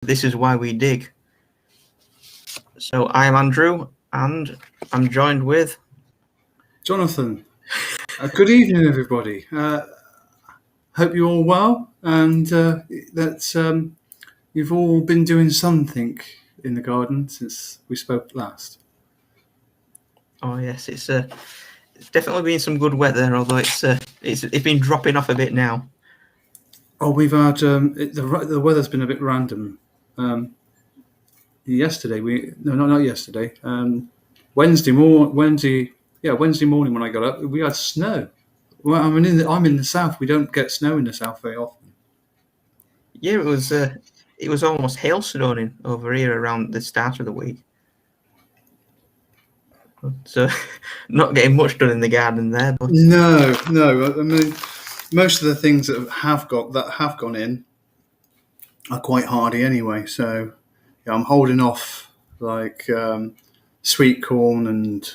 This is why we dig. So I'm Andrew, and I'm joined with Jonathan. Good evening, everybody. Hope you're all well, and that you've all been doing something in the garden since we spoke last. Oh yes, it's definitely been some good weather, although it's been dropping off a bit now. Oh, we've had the weather's been a bit random. Yesterday, not yesterday. Wednesday morning when I got up, we had snow. Well, I'm in the south. We don't get snow in the south very often. Yeah, it was almost hailstoning over here around the start of the week. So not getting much done in the garden there. But No. I mean, most of the things that have gone in are quite hardy anyway. So yeah, I'm holding off like sweet corn and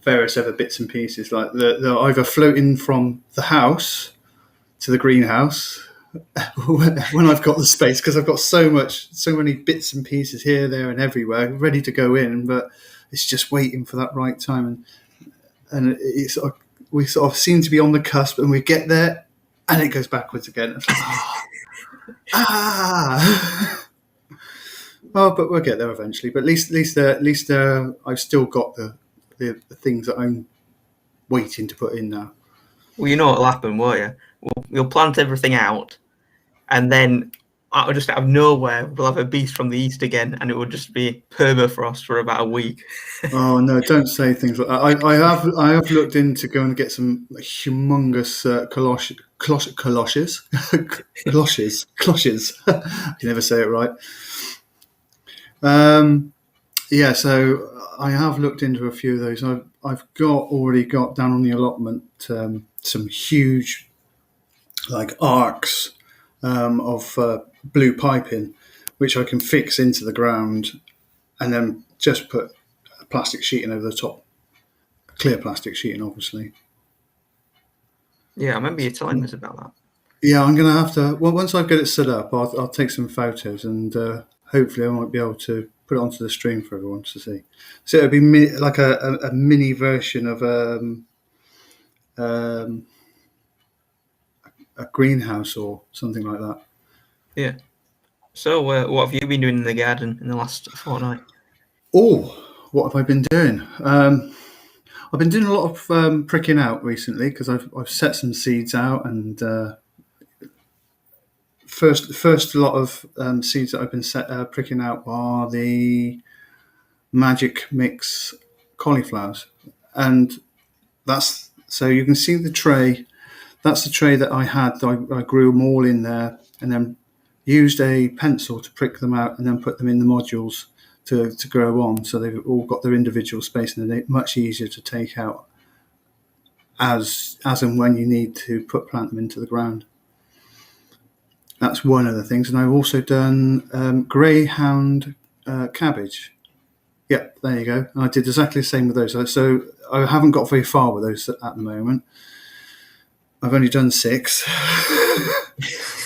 various other bits and pieces. Like they're either floating from the house to the greenhouse when I've got the space, because I've got so many bits and pieces here, there, and everywhere ready to go in, but it's just waiting for that right time. And we sort of seem to be on the cusp, and we get there, and it goes backwards again. It's like, Oh, but we'll get there eventually. But at least I've still got the things that I'm waiting to put in now. well, you know what'll happen, won't you? We'll plant everything out, and then just out of nowhere, we'll have a beast from the east again, and it will just be permafrost for about a week. Oh no! Don't say things like that. I have looked into going to get some humongous cloches. I can never say it right. Yeah, so I have looked into a few of those. I've already got down on the allotment some huge like arcs of blue piping, which I can fix into the ground, and then just put a plastic sheeting over the top, clear plastic sheeting, obviously. Yeah, I remember you telling us about that. Yeah, I'm going to have to. Well, once I get it set up, I'll take some photos, and hopefully I might be able to put it onto the stream for everyone to see. So it'll be like a mini version of um, a greenhouse or something like that. Yeah. So, what have you been doing in the garden in the last fortnight? Oh, what have I been doing? I've been doing a lot of pricking out recently because I've set some seeds out, and first lot of seeds that I've been pricking out are the magic mix cauliflowers, and that's so you can see the tray. That's the tray that I had. I grew them all in there, and then used a pencil to prick them out, and then put them in the modules to grow on. So they've all got their individual space, and they're much easier to take out as and when you need to plant them into the ground. That's one of the things. And I've also done greyhound cabbage. Yep, there you go. And I did exactly the same with those. So I haven't got very far with those at the moment. I've only done 6,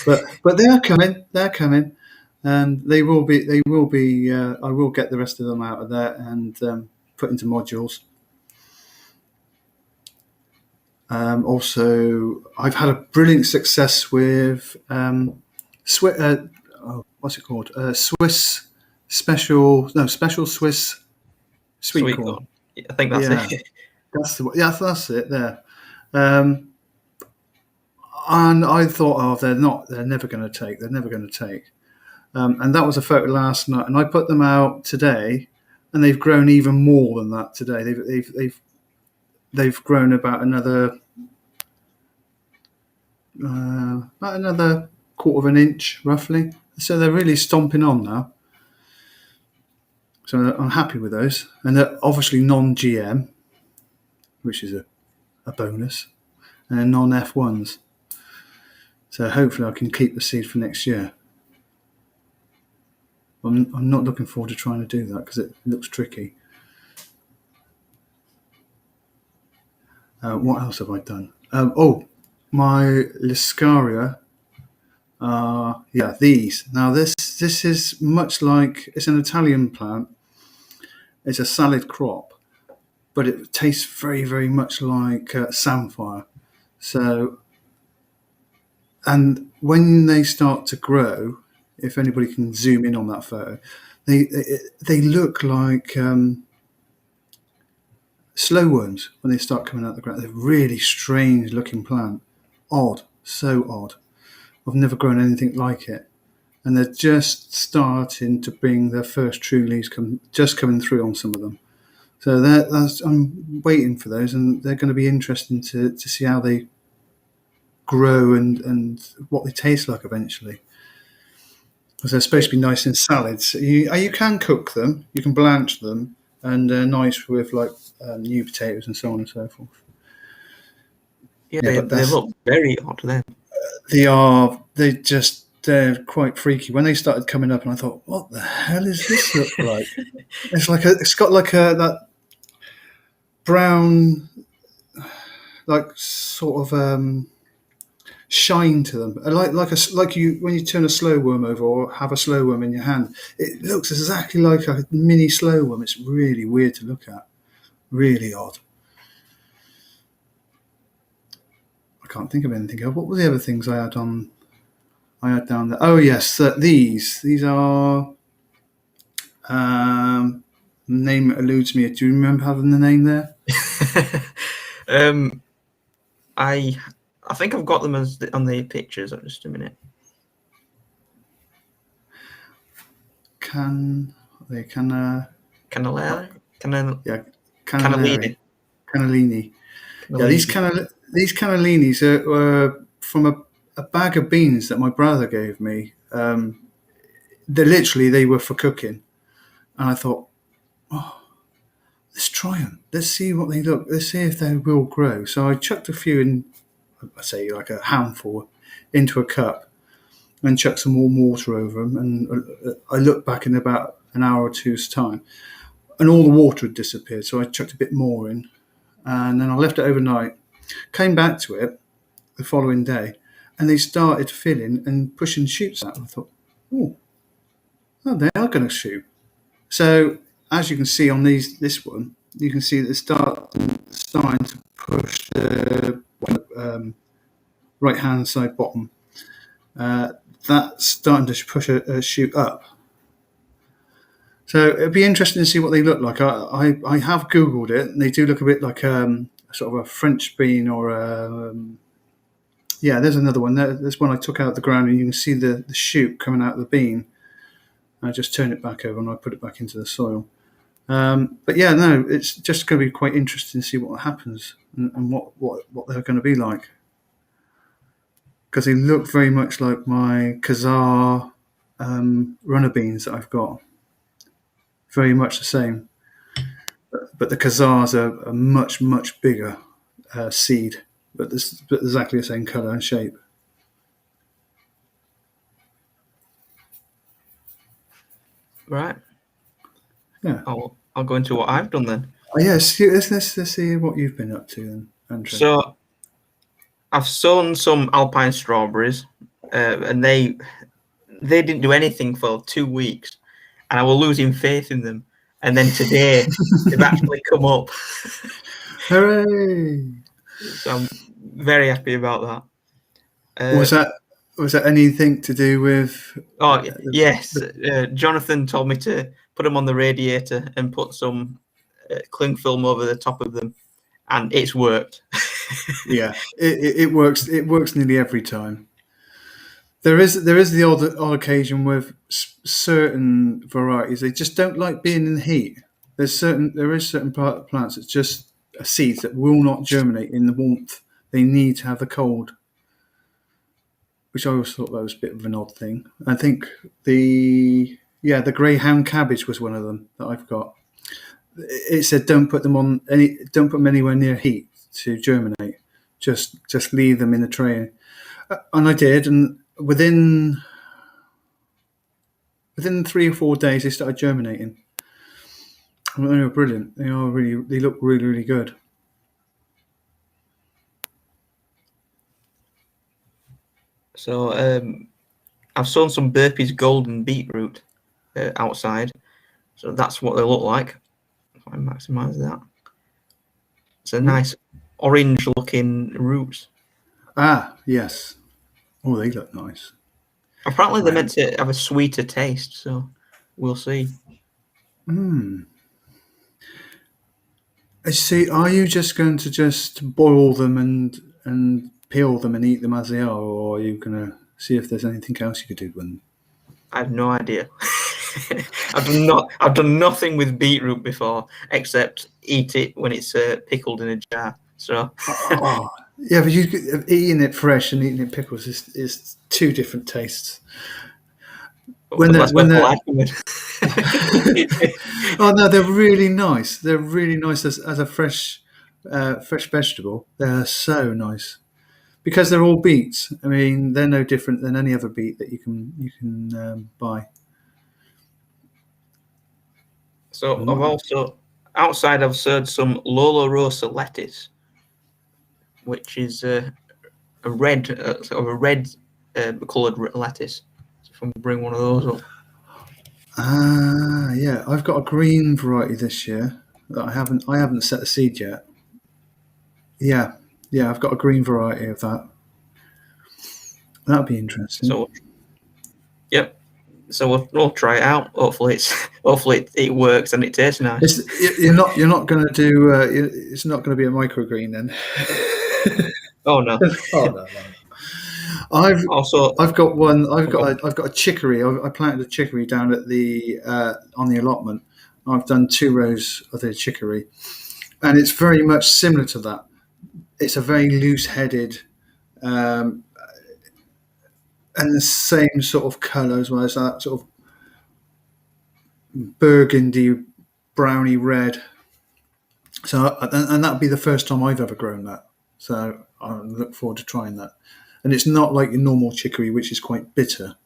but they are coming. They're coming, and they will be. I will get the rest of them out of there and put into modules. Also, I've had a brilliant success with what's it called? Swiss special Swiss sweet corn. I think that's it. That's it there. And I thought, they're never going to take. And that was a photo last night, and I put them out today, and they've grown even more than that today. They've grown about another quarter of an inch roughly. So they're really stomping on now. So I'm happy with those, and they're obviously non-GM, which is a bonus, and they're non-F1s. So hopefully I can keep the seed for next year. I'm not looking forward to trying to do that because it looks tricky. What else have I done? My Liscaria, Yeah, these. Now this is much like, it's an Italian plant. It's a salad crop, but it tastes very, very much like samphire. So, and when they start to grow, if anybody can zoom in on that photo, they look like slow worms when they start coming out of the ground. They're really strange looking plant, odd, so odd. I've never grown anything like it, and they're just starting to bring their first true leaves just coming through on some of them. So I'm waiting for those, and they're going to be interesting to see how they grow and what they taste like eventually. Because they're supposed to be nice in salads. You can cook them, you can blanch them, and they're nice with like new potatoes and so on and so forth. Yeah, Yeah, they look very odd then. They're quite freaky. When they started coming up, and I thought, what the hell is this look like? It's got like that brown, like sort of shine to them, like you when you turn a slow worm over or have a slow worm in your hand. It looks exactly like a mini slow worm. It's really weird to look at, really odd. I can't think of anything else. What were the other things I had on? I had down there. Oh yes, these are. Name eludes me. Do you remember having the name there? I think I've got them on the pictures. Just a minute. Cannellini. Yeah, these cannellinis are from a bag of beans that my brother gave me. They were for cooking, and I thought, oh, let's try them. Let's see what they look. Let's see if they will grow. So I chucked a few in, I say like a handful, into a cup, and chucked some warm water over them. And I looked back in about an hour or two's time, and all the water had disappeared. So I chucked a bit more in, and then I left it overnight. Came back to it the following day, and they started filling and pushing shoots out. I thought, oh, they are going to shoot. So as you can see on this one, you can see that it's starting to push the right hand side bottom. That's starting to push a shoot up. So it'd be interesting to see what they look like. I have Googled it, and they do look a bit like sort of a French bean or yeah. There's another one. There's one I took out of the ground, and you can see the shoot coming out of the bean. I just turn it back over and I put it back into the soil. But yeah, no, it's just going to be quite interesting to see what happens and what they're going to be like. Because they look very much like my Khazar runner beans that I've got. Very much the same. But the Khazars are a much, much bigger seed, but exactly the same colour and shape. Right. Yeah. I'll go into what I've done then. Oh, yes. Let's see what you've been up to then, Andrew. So I've sown some alpine strawberries, and they didn't do anything for 2 weeks, and I was losing faith in them. And then today they've actually come up. Hooray! So I'm very happy about that. Was that anything to do with? Oh yes, Jonathan told me to put them on the radiator and put some cling film over the top of them, and it's worked. Yeah, it works. It works nearly every time. There is the odd occasion with certain varieties, they just don't like being in the heat. There is certain plants that just are seeds that will not germinate in the warmth. They need to have the cold, which I always thought that was a bit of an odd thing. I think the greyhound cabbage was one of them that I've got. It said don't put them anywhere near heat to germinate. Just leave them in the tray, and I did, and within 3 or 4 days they started germinating. And they were brilliant. They look really, really good. So I've sown some Burpee's golden beetroot outside, so that's what they look like. If I maximise that, it's a nice orange-looking roots. Ah, yes. Oh, they look nice. Apparently, they're meant to have a sweeter taste, so we'll see. I see. Are you just going to just boil them and peel them and eat them as they are, or are you going to see if there's anything else you could do with them? I have no idea. I've done nothing with beetroot before except eat it when it's pickled in a jar. So Oh, yeah, but eating it fresh and eating it pickles is two different tastes. that's When what I they're like it. oh no, they're really nice. They're really nice as a fresh vegetable. They're so nice because they're all beets. I mean, they're no different than any other beet that you can buy. So I've also outside I've sowed some Lola Rosa lettuce, which is a red sort of a red coloured lettuce. So if I can bring one of those up. Ah, yeah. I've got a green variety this year that I haven't set a seed yet. Yeah, yeah. I've got a green variety of that. That'd be interesting. So yep. So we'll try it out. Hopefully it works and it tastes nice. You're not going to do. It's not going to be a microgreen then. Oh no. Oh no, no. I've Also, I've got one. I've got a chicory. I planted a chicory down at the on the allotment. I've done 2 rows of the chicory, and it's very much similar to that. It's a very loose-headed, um, and the same sort of colour as well as that sort of burgundy, browny red. So, and that'd be the first time I've ever grown that. So I look forward to trying that. And it's not like your normal chicory, which is quite bitter.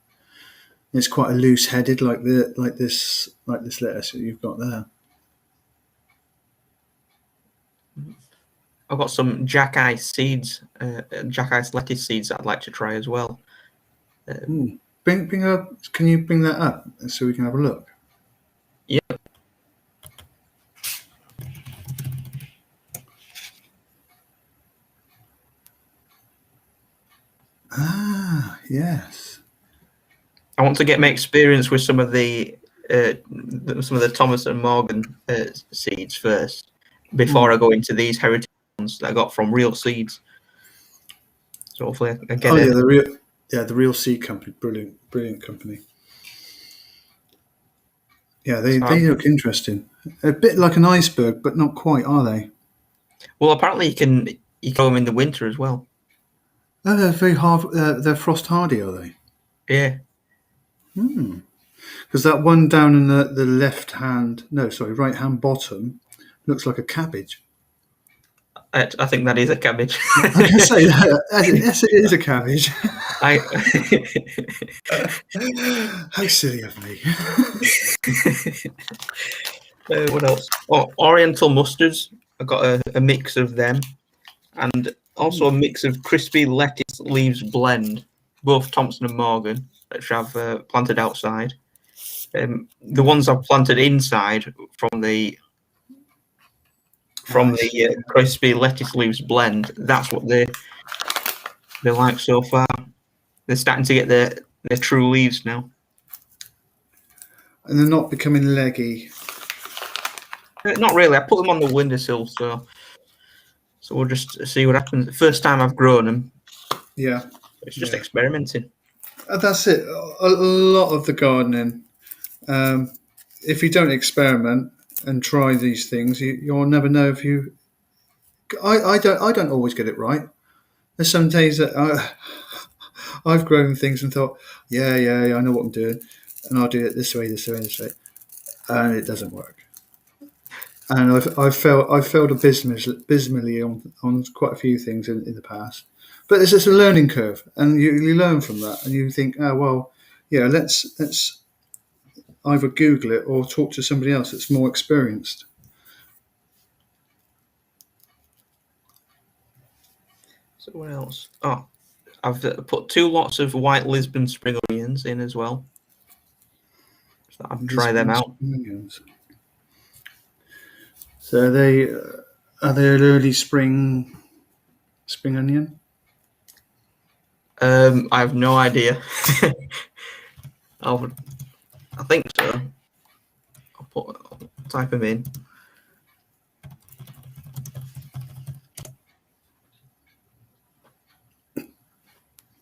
It's quite a loose-headed, like this lettuce that you've got there. I've got some jack ice seeds, jack ice lettuce seeds that I'd like to try as well. Bring up. Can you bring that up so we can have a look? Yep. Ah, yes. I want to get my experience with some of the Thomas and Morgan seeds first before I go into these heritage ones that I got from Real Seeds. So hopefully I get Oh it. yeah, the Real Seed Company, brilliant company. Yeah, they look interesting. A bit like an iceberg, but not quite, are they? Well, apparently you grow them in the winter as well. No, they're very hard. They're frost hardy, are they? Yeah. Because that one down in the right hand bottom looks like a cabbage. I think that is a cabbage. I can say that. Yes, it is a cabbage. How silly of me. What else? Oh, Oriental mustards. I got a mix of them, and also a mix of crispy lettuce leaves blend, both Thompson and Morgan, which I've planted outside. The ones I've planted inside from the crispy lettuce leaves blend. That's what they're like so far. They're starting to get their true leaves now. And they're not becoming leggy. Not really. I put them on the windowsill, so we'll just see what happens. First time I've grown them. Yeah. It's just experimenting. That's it. A lot of the gardening. If you don't experiment and try these things, you'll never know if you. I don't always get it right. There's some days that I've grown things and thought, yeah, I know what I'm doing, and I'll do it this way, and it doesn't work. And I've failed abysmally on quite a few things in the past, but it's just a learning curve, and you learn from that, and you think, oh well, yeah, let's either Google it or talk to somebody else that's more experienced. So what else? Oh, I've put 2 lots of white Lisbon spring onions in as well. So I'll try them out. Onions. So are they an early spring onion? I have no idea. I think so. I'll type them in.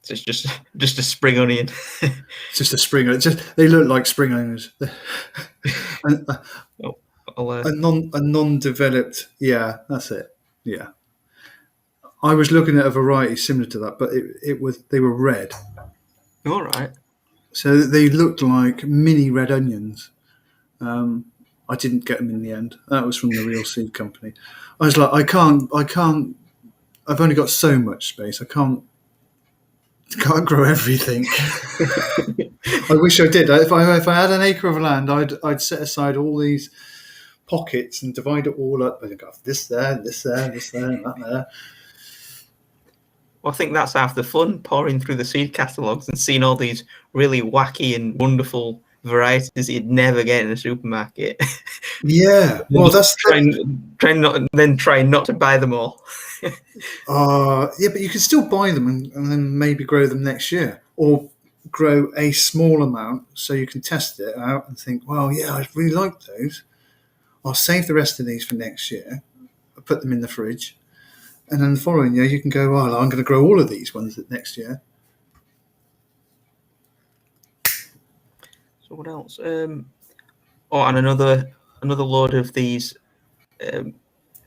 So it's just a spring onion. It's just a spring. They look like spring onions. a non-developed. Yeah, that's it. Yeah, I was looking at a variety similar to that, but they were red. All right. So they looked like mini red onions. I didn't get them in the end. That was from the Real Seed Company. I was like, I can't. I've only got so much space. I can't grow everything. I wish I did. If I had an acre of land, I'd set aside all these pockets and divide it all up. I'd go this there, this there, this there, and that there. Well, I think that's half the fun, pouring through the seed catalogues and seeing all these really wacky and wonderful varieties that you'd never get in a supermarket. Yeah, well, that's trying not to buy them all. Yeah, but you can still buy them and then maybe grow them next year, or grow a small amount so you can test it out and think, well, yeah, I really like those. I'll save the rest of these for next year. I'll put them in the fridge, and then the following year you can go, well, I'm going to grow all of these ones next year. So what else? And another load of these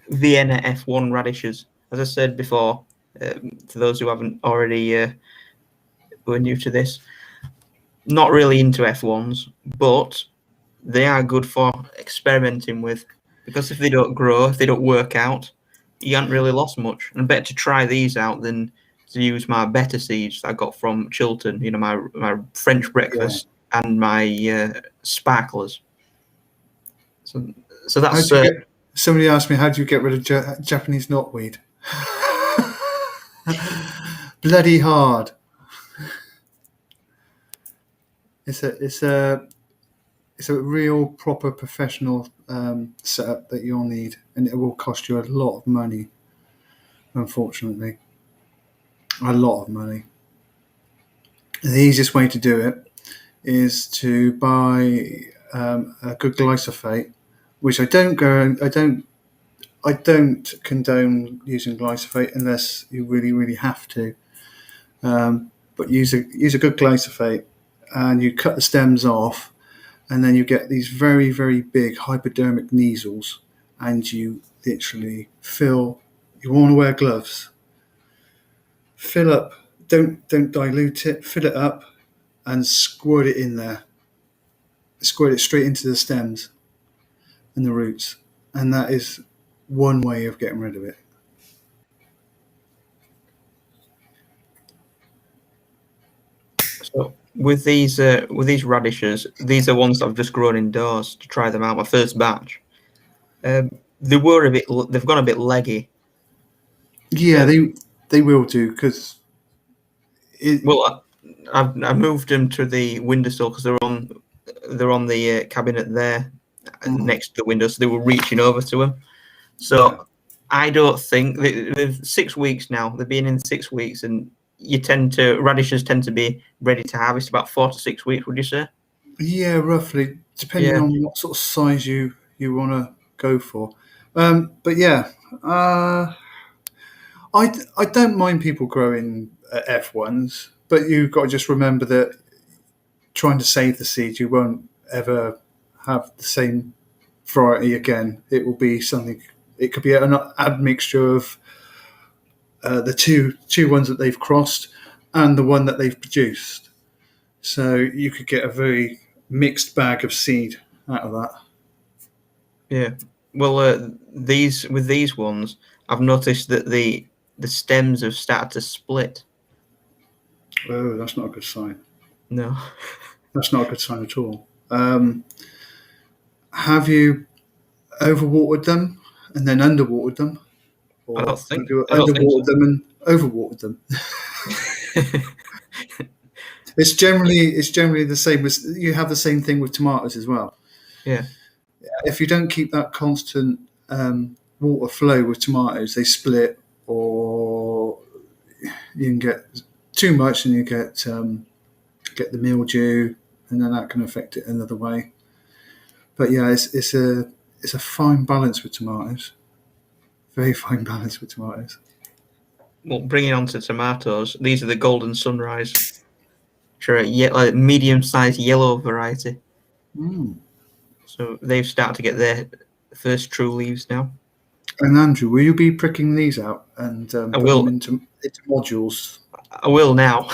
Vienna F1 radishes. As I said before, to those who haven't already who are new to this, not really into F1s, but they are good for experimenting with, because if they don't grow, if they don't work out, you haven't really lost much. And better to try these out than to use my better seeds that I got from Chiltern, my French breakfast and my sparklers. So that's... somebody asked me, how do you get rid of Japanese knotweed? Bloody hard. It's a real proper professional setup that you'll need, and it will cost you a lot of money. Unfortunately, a lot of money. The easiest way to do it is to buy a good glyphosate, which I don't condone using glyphosate unless you really, really have to. But use a good glyphosate, and you cut the stems off, and then you get these very, very big hypodermic needles, and you literally fill. You want to wear gloves. Fill up. Don't dilute it. Fill it up, and squirt it in there. Squirt it straight into the stems and the roots, and that is one way of getting rid of it. So with these radishes, these are ones that I've just grown indoors to try them out. My first batch. They've gone a bit leggy. Yeah, they will do, because. Well, I moved them to the windowsill because they're on the cabinet there next to the window, so they were reaching over to them. So I don't think they've 6 weeks now. They've been in 6 weeks, and radishes tend to be ready to harvest about 4 to 6 weeks. Would you say? Yeah, roughly, depending on what sort of size you want to go for. But yeah, I don't mind people growing F1s, but you've got to just remember that trying to save the seed, you won't ever have the same variety again. It will be something. It could be an admixture of the two ones that they've crossed and the one that they've produced. So you could get a very mixed bag of seed out of that. Yeah. Well, with these ones, I've noticed that the stems have started to split. Oh, that's not a good sign. No. That's not a good sign at all. Have you overwatered them and then underwatered them? Or I don't think. underwatered them and overwatered them? It's generally the same as you have the same thing with tomatoes as well. Yeah. If you don't keep that constant water flow with tomatoes, they split, or you can get too much and you get the mildew, and then that can affect it another way. But yeah, it's a fine balance with tomatoes. Very fine balance with tomatoes. Well, bringing on to tomatoes, these are the Golden Sunrise, which are a medium-sized yellow variety. Mm. So they've started to get their first true leaves now. And Andrew, will you be pricking these out and I putting them will. into modules? I will now.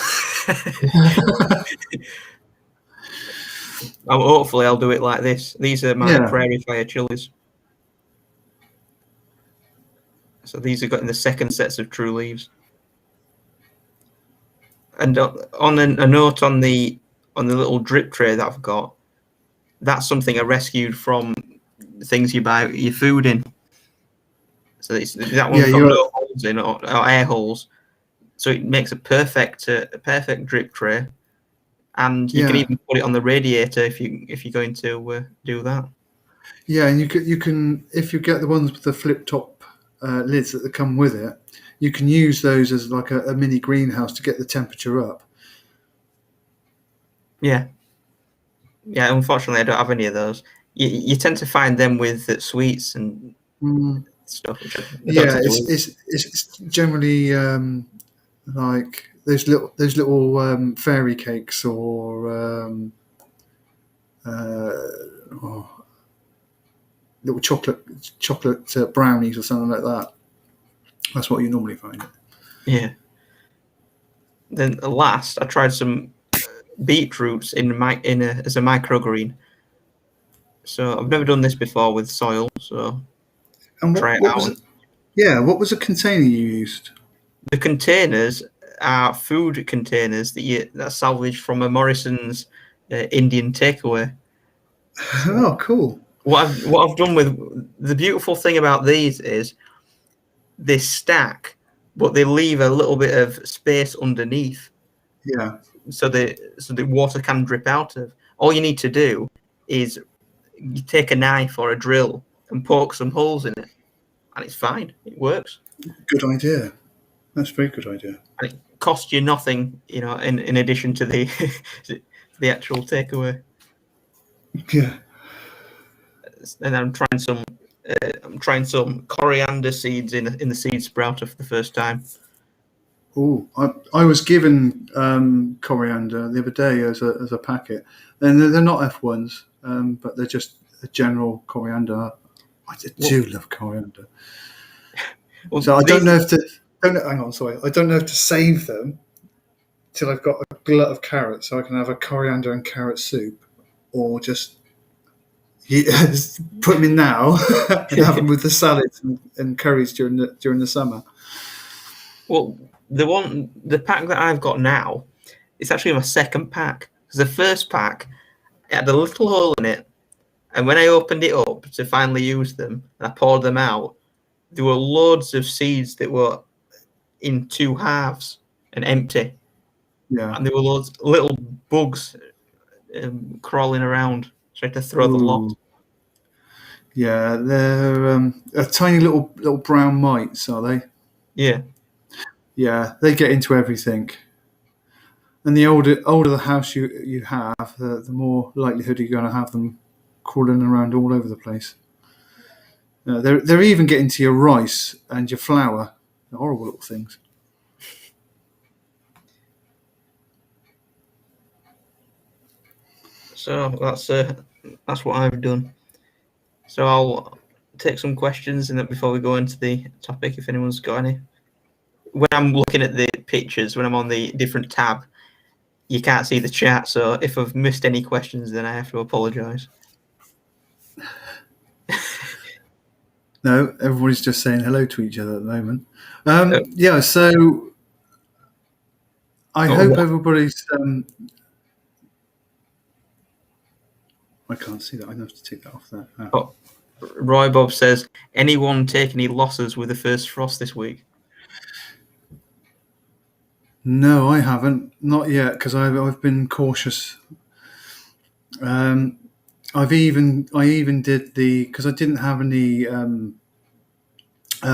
Hopefully, I'll do it like this. These are my Yeah, prairie fire chilies. So these are getting the second sets of true leaves. And on a note on the little drip tray that I've got, that's something I rescued from things you buy your food in. So that yeah, one's got no holes in or air holes, so it makes a perfect drip tray. And you can yeah, even put it on the radiator if you're going to do that. yeah. And you can if you get the ones with the flip top lids that come with it, you can use those as like a mini greenhouse to get the temperature up. Yeah, yeah. Unfortunately, I don't have any of those. You tend to find them with sweets and Mm. stuff, which I don't Yeah, tend to eat. it's generally like those little fairy cakes or oh, little chocolate brownies or something like that. That's what you normally find. Yeah. Then last, I tried some beetroots as a microgreen. So I've never done this before with soil, so And try it what was out. it? Yeah, what was the container you used? The containers are food containers that's salvaged from a Morrison's Indian takeaway. So Oh, cool. what I've done with the beautiful thing about these is they stack, but they leave a little bit of space underneath, Yeah, so the water can drip out of. All you need to do is you take a knife or a drill and poke some holes in it, and it's fine. It works, good idea. That's a very good idea. and it costs you nothing, in addition to the the actual takeaway. Yeah. And I'm trying some coriander seeds in the seed sprouter for the first time. Oh, I was given coriander the other day as a packet, and they're not F1s, but they're just a general coriander. I do love coriander. Well, So I don't know if to. Hang on, sorry. I don't know if to save them till I've got a glut of carrots, so I can have a coriander and carrot soup, or just put them in now and have them with the salads and curries during the summer. well, the pack that I've got now, it's actually my second pack. Because the first pack, it had a little hole in it, and when I opened it up to finally use them, and I poured them out, there were loads of seeds that were in two halves and empty, Yeah. and there were loads little bugs crawling around. So I had to throw the lot. Ooh. Yeah, they're tiny little brown mites, are they? Yeah. Yeah, they get into everything. And the older the house you have, the more likelihood you're going to have them crawling around all over the place. They're even getting to your rice and your flour. They're horrible little things. So that's what I've done. So I'll take some questions and before we go into the topic, if anyone's got any. When I'm looking at the pictures, when I'm on the different tab, you can't see the chat. So if I've missed any questions, then I have to apologise. No, everybody's just saying hello to each other at the moment. Yeah, so I hope everybody's. I can't see that. I have to take that off there. Oh, Roy Bob says, anyone take any losses with the first frost this week? No, I haven't. Not yet, because I've been cautious. Um, I even did the because I didn't have any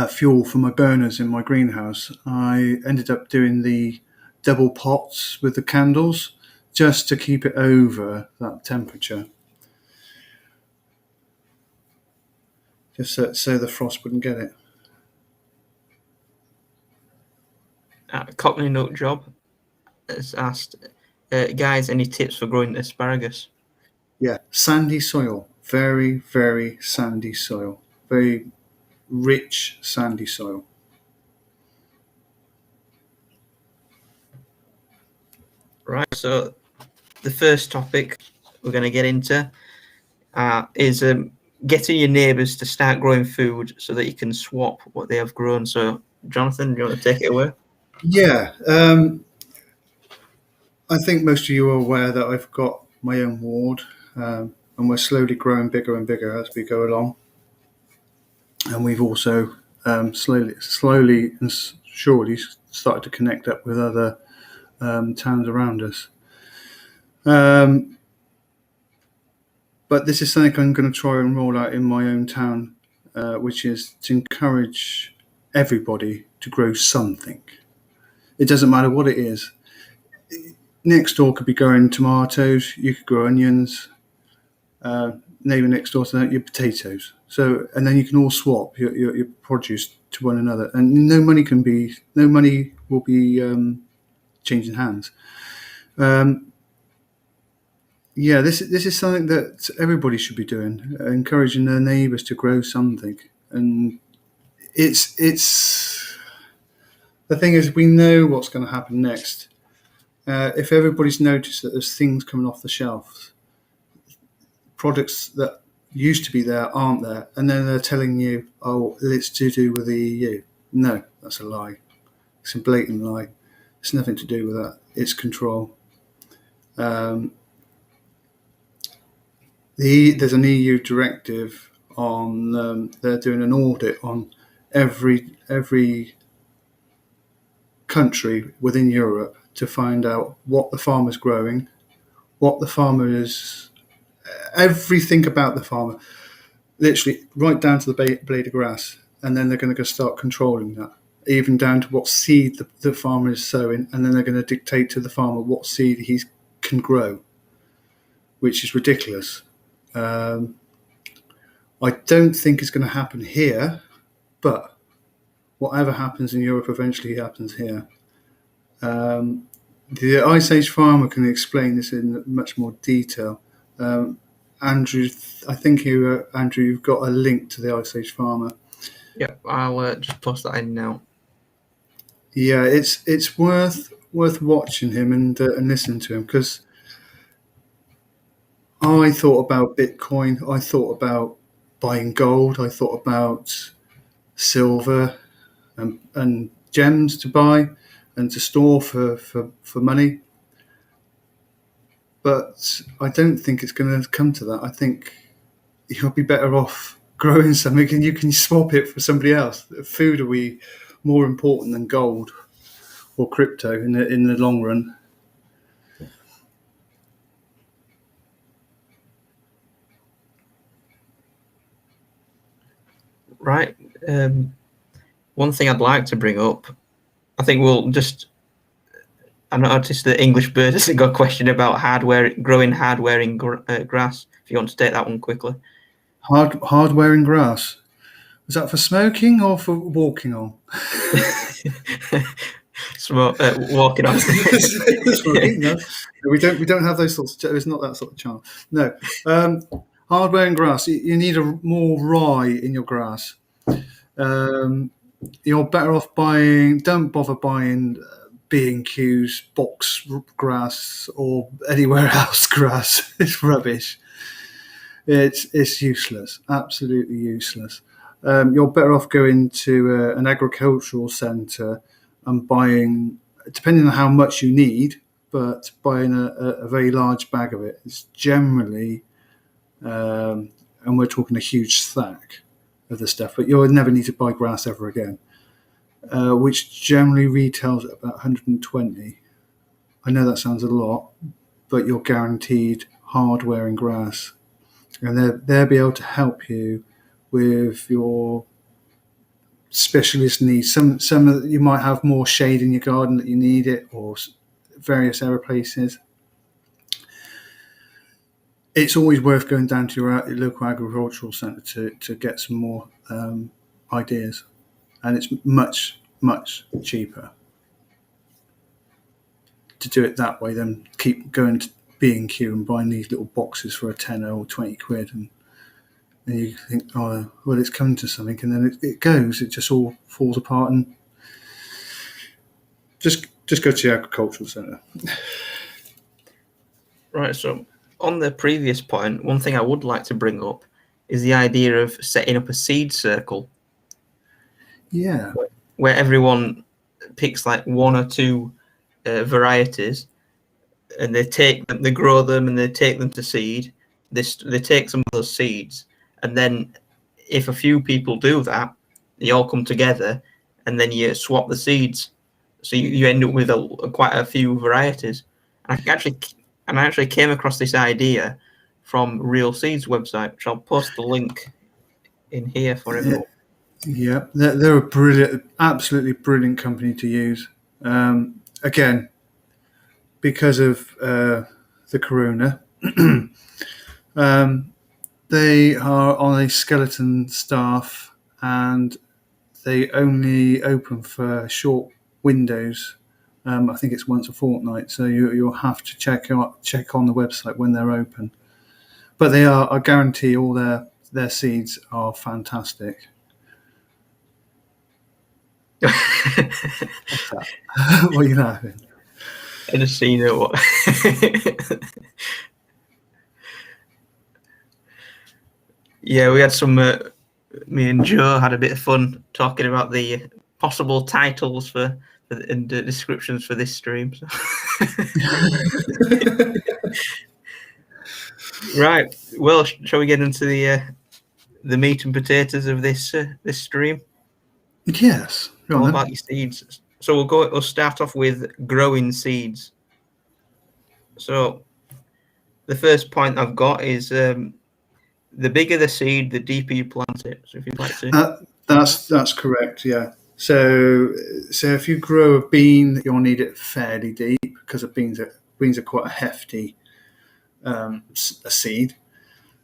fuel for my burners in my greenhouse. I ended up doing the double pots with the candles just to keep it over that temperature, just so the frost wouldn't get it. Cockney Nut Job has asked, guys, any tips for growing asparagus? Yeah, sandy soil, very very sandy soil, very rich sandy soil. Right. So the first topic we're going to get into is getting your neighbours to start growing food so that you can swap what they have grown. So, Jonathan, do you want to take it away? Yeah, I think most of you are aware that I've got my own ward, and we're slowly growing bigger and bigger as we go along. And we've also slowly and surely started to connect up with other towns around us. But this is something I'm going to try and roll out in my own town, which is to encourage everybody to grow something. It doesn't matter what it is. Next door could be growing tomatoes. You could grow onions. Neighbour next door to that, your potatoes. So, and then you can all swap your produce to one another, and no money will be changing hands. Yeah, this is something that everybody should be doing, encouraging their neighbours to grow something. And it's the thing is, we know what's going to happen next. If everybody's noticed that there's things coming off the shelves, products that used to be there aren't there, and then they're telling you, "Oh, it's to do with the EU." No, that's a lie. It's a blatant lie. It's nothing to do with that. It's control. There's an EU directive on. They're doing an audit on every country within Europe to find out what the farmer's growing, what the farmer is, everything about the farmer, literally right down to the blade of grass. And then they're going to start controlling that, even down to what seed the farmer is sowing, and then they're going to dictate to the farmer what seed he can grow, which is ridiculous. I don't think it's going to happen here, but whatever happens in Europe eventually happens here. The Ice Age farmer can explain this in much more detail. Andrew, I think Andrew, you've got a link to the Ice Age farmer. Yep, I'll just post that in now. Yeah, it's worth watching him and listening to him, because I thought about Bitcoin, I thought about buying gold, I thought about silver and gems to buy and to store for money. But I don't think it's going to come to that. I think you'll be better off growing something and you can swap it for somebody else. Food will be more important than gold or crypto in the long run. Right. One thing I'd like to bring up, I think I noticed that English Bird has got a question about growing hardware in grass. If you want to take that one quickly. Hardware in grass. Is that for smoking or for walking on? Walking on. Smoking, no. We don't have those sorts. It's not that sort of channel. No. Hardware in grass. You need more rye in your grass. You're better off buying. Don't bother buying B&Q's box grass or anywhere else grass. It's rubbish. It's useless. Absolutely useless. You're better off going to an agricultural centre and buying, depending on how much you need, but buying a very large bag of it. It's generally, and we're talking a huge stack of the stuff, but you'll never need to buy grass ever again. which generally retails at about 120. I know that sounds a lot, but you're guaranteed hardware and grass, and they'll be able to help you with your specialist needs. Some you might have more shade in your garden that you need it, or various other places. It's always worth going down to your local agricultural centre to get some more ideas, and it's much cheaper to do it that way than keep going to B&Q and buying these little boxes for a tenner or 20 quid, and you think, oh well, it's coming to something, and then it goes, it just all falls apart. And just go to the agricultural centre. Right, so on the previous point, one thing I would like to bring up is the idea of setting up a seed circle. Yeah. Where everyone picks like one or two varieties, and they grow them, and they take them to seed. They take some of those seeds, and then if a few people do that, you all come together, and then you swap the seeds. So you end up with quite a few varieties. And I actually came across this idea from Real Seeds website, which I'll post the link in here for everyone. Yeah, they're a brilliant, absolutely brilliant company to use. Again, because of the corona, they are on a skeleton staff, and they only open for short windows. I think it's once a fortnight, so you'll have to check on the website when they're open. But they are, I guarantee, all their seeds are fantastic. What's that? What are you laughing? I just seen it. What? Yeah, we had some. Me and Joe had a bit of fun talking about the possible titles and descriptions for this stream. So. Right. Well, shall we get into the meat and potatoes of this stream? Yes. All about your seeds. So we'll start off with growing seeds. So the first point I've got is the bigger the seed, the deeper you plant it. So if you'd like to, that's correct. Yeah. So if you grow a bean, you'll need it fairly deep, because beans are quite a hefty a seed.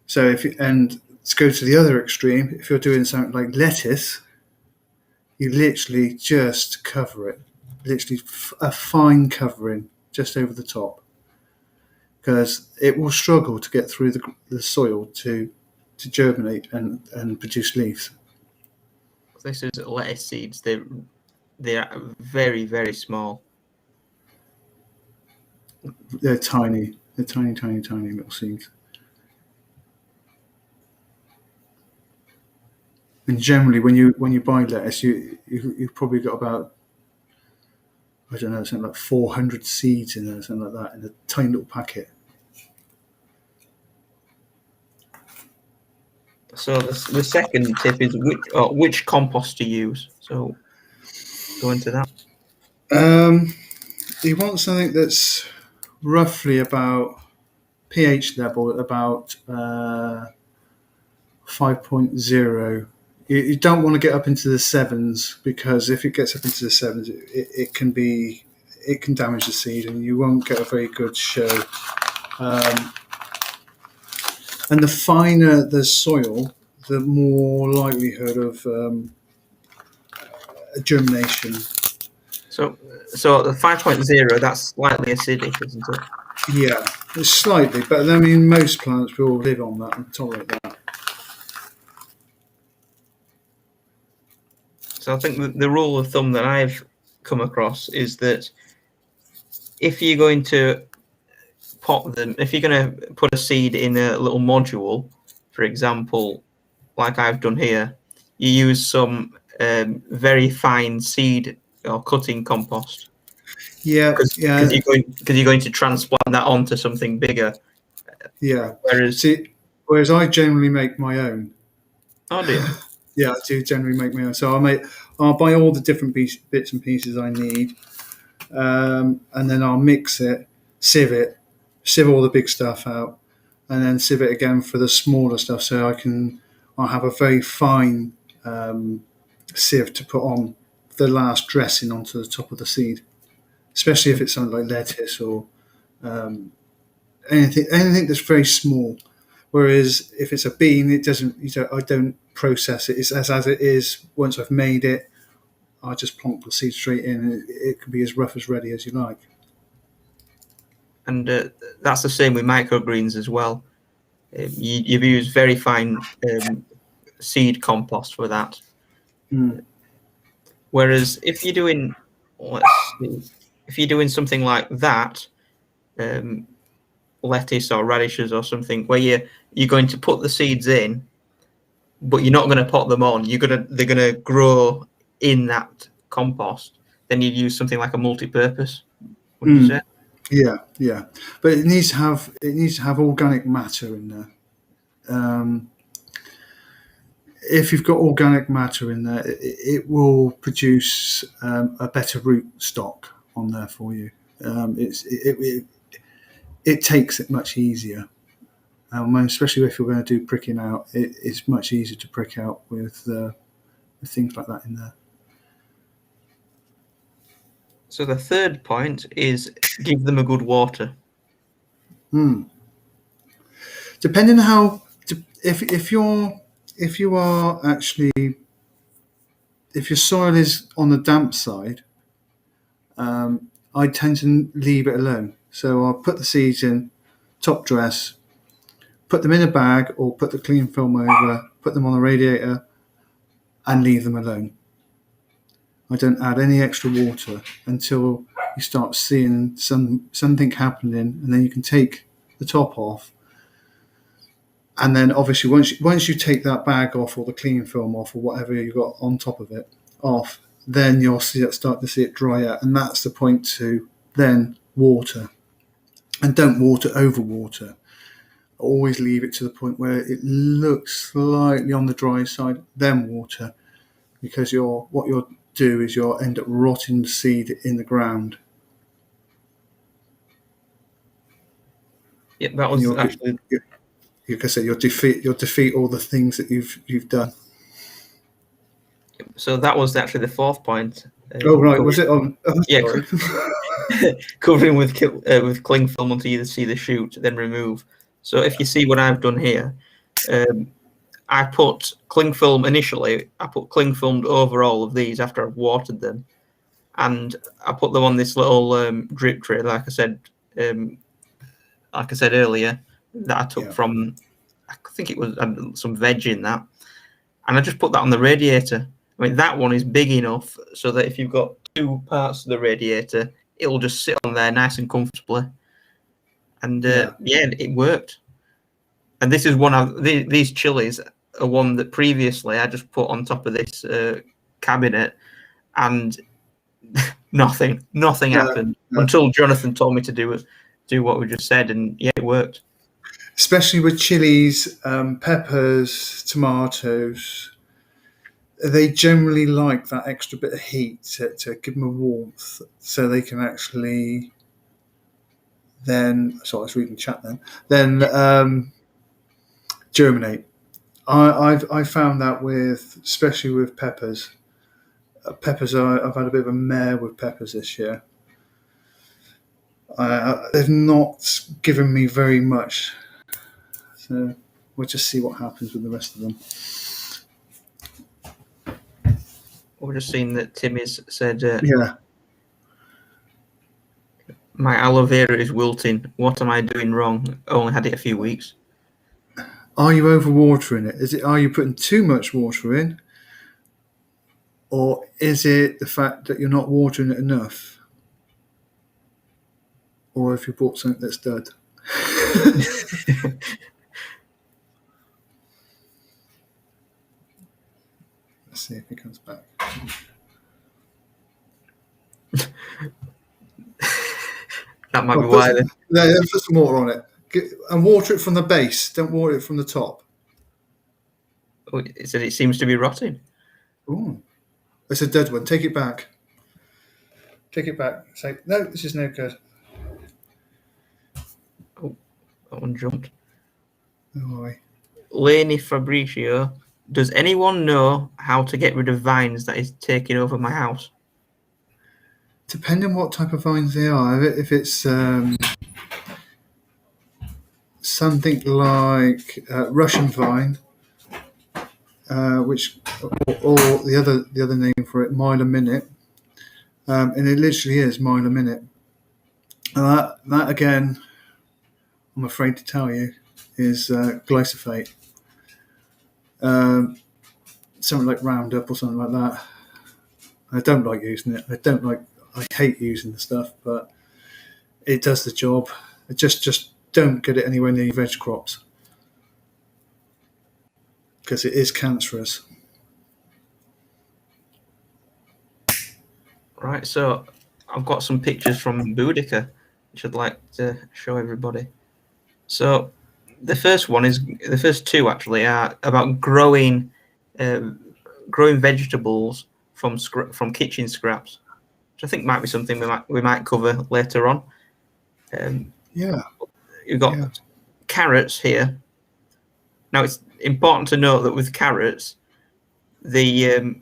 So and let's go to the other extreme. If you're doing something like lettuce, you literally just cover it, literally a fine covering just over the top, because it will struggle to get through the soil to germinate and produce leaves. This is lettuce seeds. They are very, very small. They're tiny. They're tiny little seeds. And generally, when you buy lettuce, you've probably got about, I don't know, something like 400 seeds in there, something like that, in a tiny little packet. So the second tip is which compost to use. So go into that. You want something that's roughly about pH level at about 5.0. You don't want to get up into the 7s, because if it gets up into the 7s, it can damage the seed, and you won't get a very good show. And the finer the soil, the more likelihood of germination. So the 5.0, that's slightly acidic, isn't it? Yeah, it's slightly, but I mean, most plants will live on that and tolerate that. So I think the rule of thumb that I've come across is that if you're going to if you're going to put a seed in a little module, for example, like I've done here, you use some very fine seed or cutting compost. Yeah, because you're going to transplant that onto something bigger. Yeah. Whereas I generally make my own. Oh dear. Yeah, I do generally make my own. So I'll buy all the different bits and pieces I need, and then I'll mix it, sieve all the big stuff out, and then sieve it again for the smaller stuff. So I'll have a very fine sieve to put on the last dressing onto the top of the seed, especially if it's something like lettuce or anything that's very small. Whereas if it's a bean, it doesn't. I don't process it. It's as it is. Once I've made it, I just plonk the seed straight in, and it can be as rough as ready as you like. And that's the same with microgreens as well. You've used very fine seed compost for that. Mm. Whereas if you're doing, something like that, lettuce or radishes or something, where you're going to put the seeds in, but you're not going to pot them on. They're gonna grow in that compost. Then you'd use something like a multi-purpose. Wouldn't you say? Yeah, but it needs to have organic matter in there. If you've got organic matter in there, it will produce a better root stock on there for you. It takes it much easier, especially if you're going to do pricking out. It's much easier to prick out with things like that in there. So the third point is give them a good water. Depending on how, if your soil is on the damp side, I tend to leave it alone. So I'll put the seeds in, top dress, put them in a bag or put the cling film over, put them on the radiator and leave them alone. I don't add any extra water until you start seeing something happening, and then you can take the top off. And then obviously once you take that bag off or the cleaning film off or whatever you got on top of it off, then you'll start to see it dry out, and that's the point to then water. And don't over water. Always leave it to the point where it looks slightly on the dry side, then water, because what you'll do is you'll end up rotting the seed in the ground. Yeah, that was actually. Like I said, you'll defeat all the things that you've done. So that was actually the fourth point. Oh right, was it on? Yeah, covering with cling film until you see the shoot, then remove. So if you see what I've done here, I put cling film initially. I put cling filmed over all of these after I've watered them, and I put them on this little drip tray, like I said earlier, that I took from. I think it was some veg in that, and I just put that on the radiator. I mean, that one is big enough so that if you've got two parts of the radiator, it'll just sit on there nice and comfortably. And it worked. And this is one of these chilies are one that previously I just put on top of this cabinet, and nothing happened until Jonathan told me to do what we just said, and it worked. Especially with chilies, peppers, tomatoes, they generally like that extra bit of heat to give them a warmth, so they can actually then. Sorry, I was reading chat then. Germinate. I found that especially with peppers. I've had a bit of a mare with peppers this year. They've not given me very much, so we'll just see what happens with the rest of them. We're just seeing that Timmy's said, my aloe vera is wilting. What am I doing wrong? I only had it a few weeks. Are you overwatering it? Are you putting too much water in? Or is it the fact that you're not watering it enough? Or if you bought something that's dead? Let's see if he comes back. That might be why then. Put some water on it. And water it from the base. Don't water it from the top. Oh, it said it seems to be rotting. Ooh. It's a dead one. Take it back. Take it back. Say, no, this is no good. Oh, that one jumped. Oh, worry. Laney Fabricio, does anyone know how to get rid of vines that is taking over my house? Depending on what type of vines they are. If it's something like Russian vine, which or the other name for it, mile a minute, and it literally is mile a minute. And that again, I'm afraid to tell you, is glyphosate. Um, Something like Roundup or something like that. I don't like using it. I hate using the stuff, but it does the job. Just don't get it anywhere near your veg crops because it is cancerous. Right, so I've got some pictures from Boudica, which I'd like to show everybody. So the first two actually are about growing vegetables from kitchen scraps, which I think might be something we might cover later on. Yeah, You've got yeah. carrots here. Now it's important to note that with carrots, the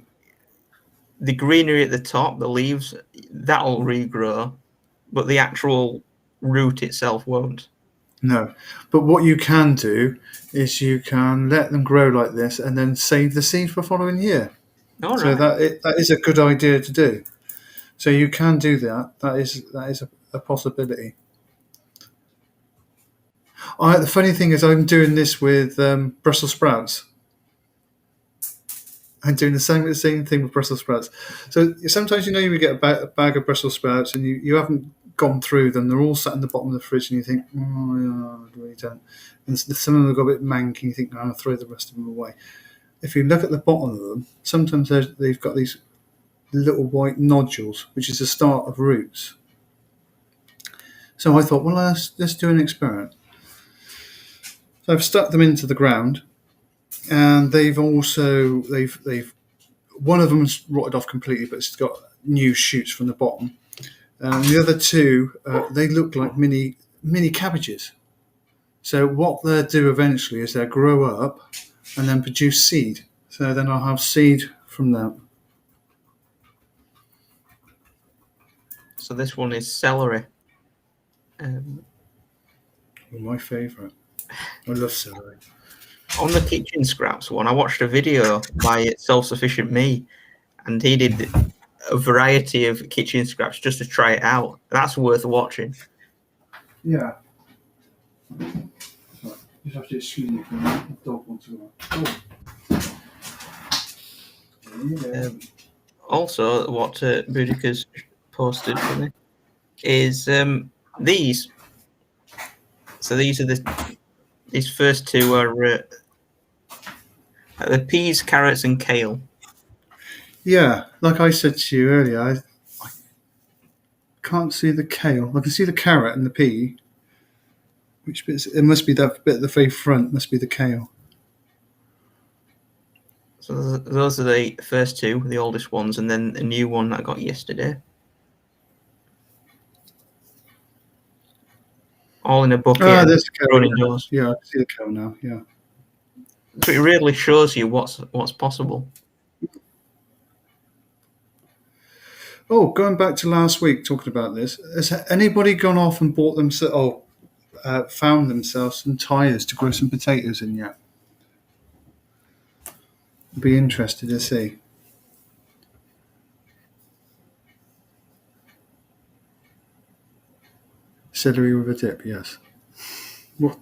greenery at the top, the leaves, that'll regrow, but the actual root itself won't. No, but what you can do is you can let them grow like this and then save the seed for the following year. All So right. that is a good idea to do. So you can do that. That is a possibility. The funny thing is, I'm doing this with Brussels sprouts. I'm doing the same thing with Brussels sprouts. So sometimes you get a bag of Brussels sprouts and you haven't gone through them. They're all sat in the bottom of the fridge and you think, oh, yeah, I really don't. And some of them have got a bit manky and you think, no, I'll throw the rest of them away. If you look at the bottom of them, sometimes they've got these little white nodules, which is the start of roots. So I thought, well, let's do an experiment. So I've stuck them into the ground, and they've one of them's rotted off completely, but it's got new shoots from the bottom. And the other two, they look like mini cabbages. So what they'll do eventually is they'll grow up and then produce seed. So then I'll have seed from them. So this one is celery. My favourite. I love celery. On the kitchen scraps one, I watched a video by Self Sufficient Me, and he did a variety of kitchen scraps just to try it out. That's worth watching. Yeah. Just have to excuse me for the dog wants to go. Also, what Boudica's posted for me is these. So these are these first two are the peas, carrots, and kale. Yeah, like I said to you earlier, I can't see the kale. I can see the carrot and the pea. Which bits? It must be that bit at the very front. Must be the kale. So those are the first two, the oldest ones, and then a new one that I got yesterday. All in a bucket. There's the kale. Grown indoors. Yeah, I can see the kale now. Yeah. So it really shows you what's possible. Oh, going back to last week, talking about this, has anybody gone off and bought found themselves some tyres to grow some potatoes in yet? Be interested to see. Celery with a dip, yes.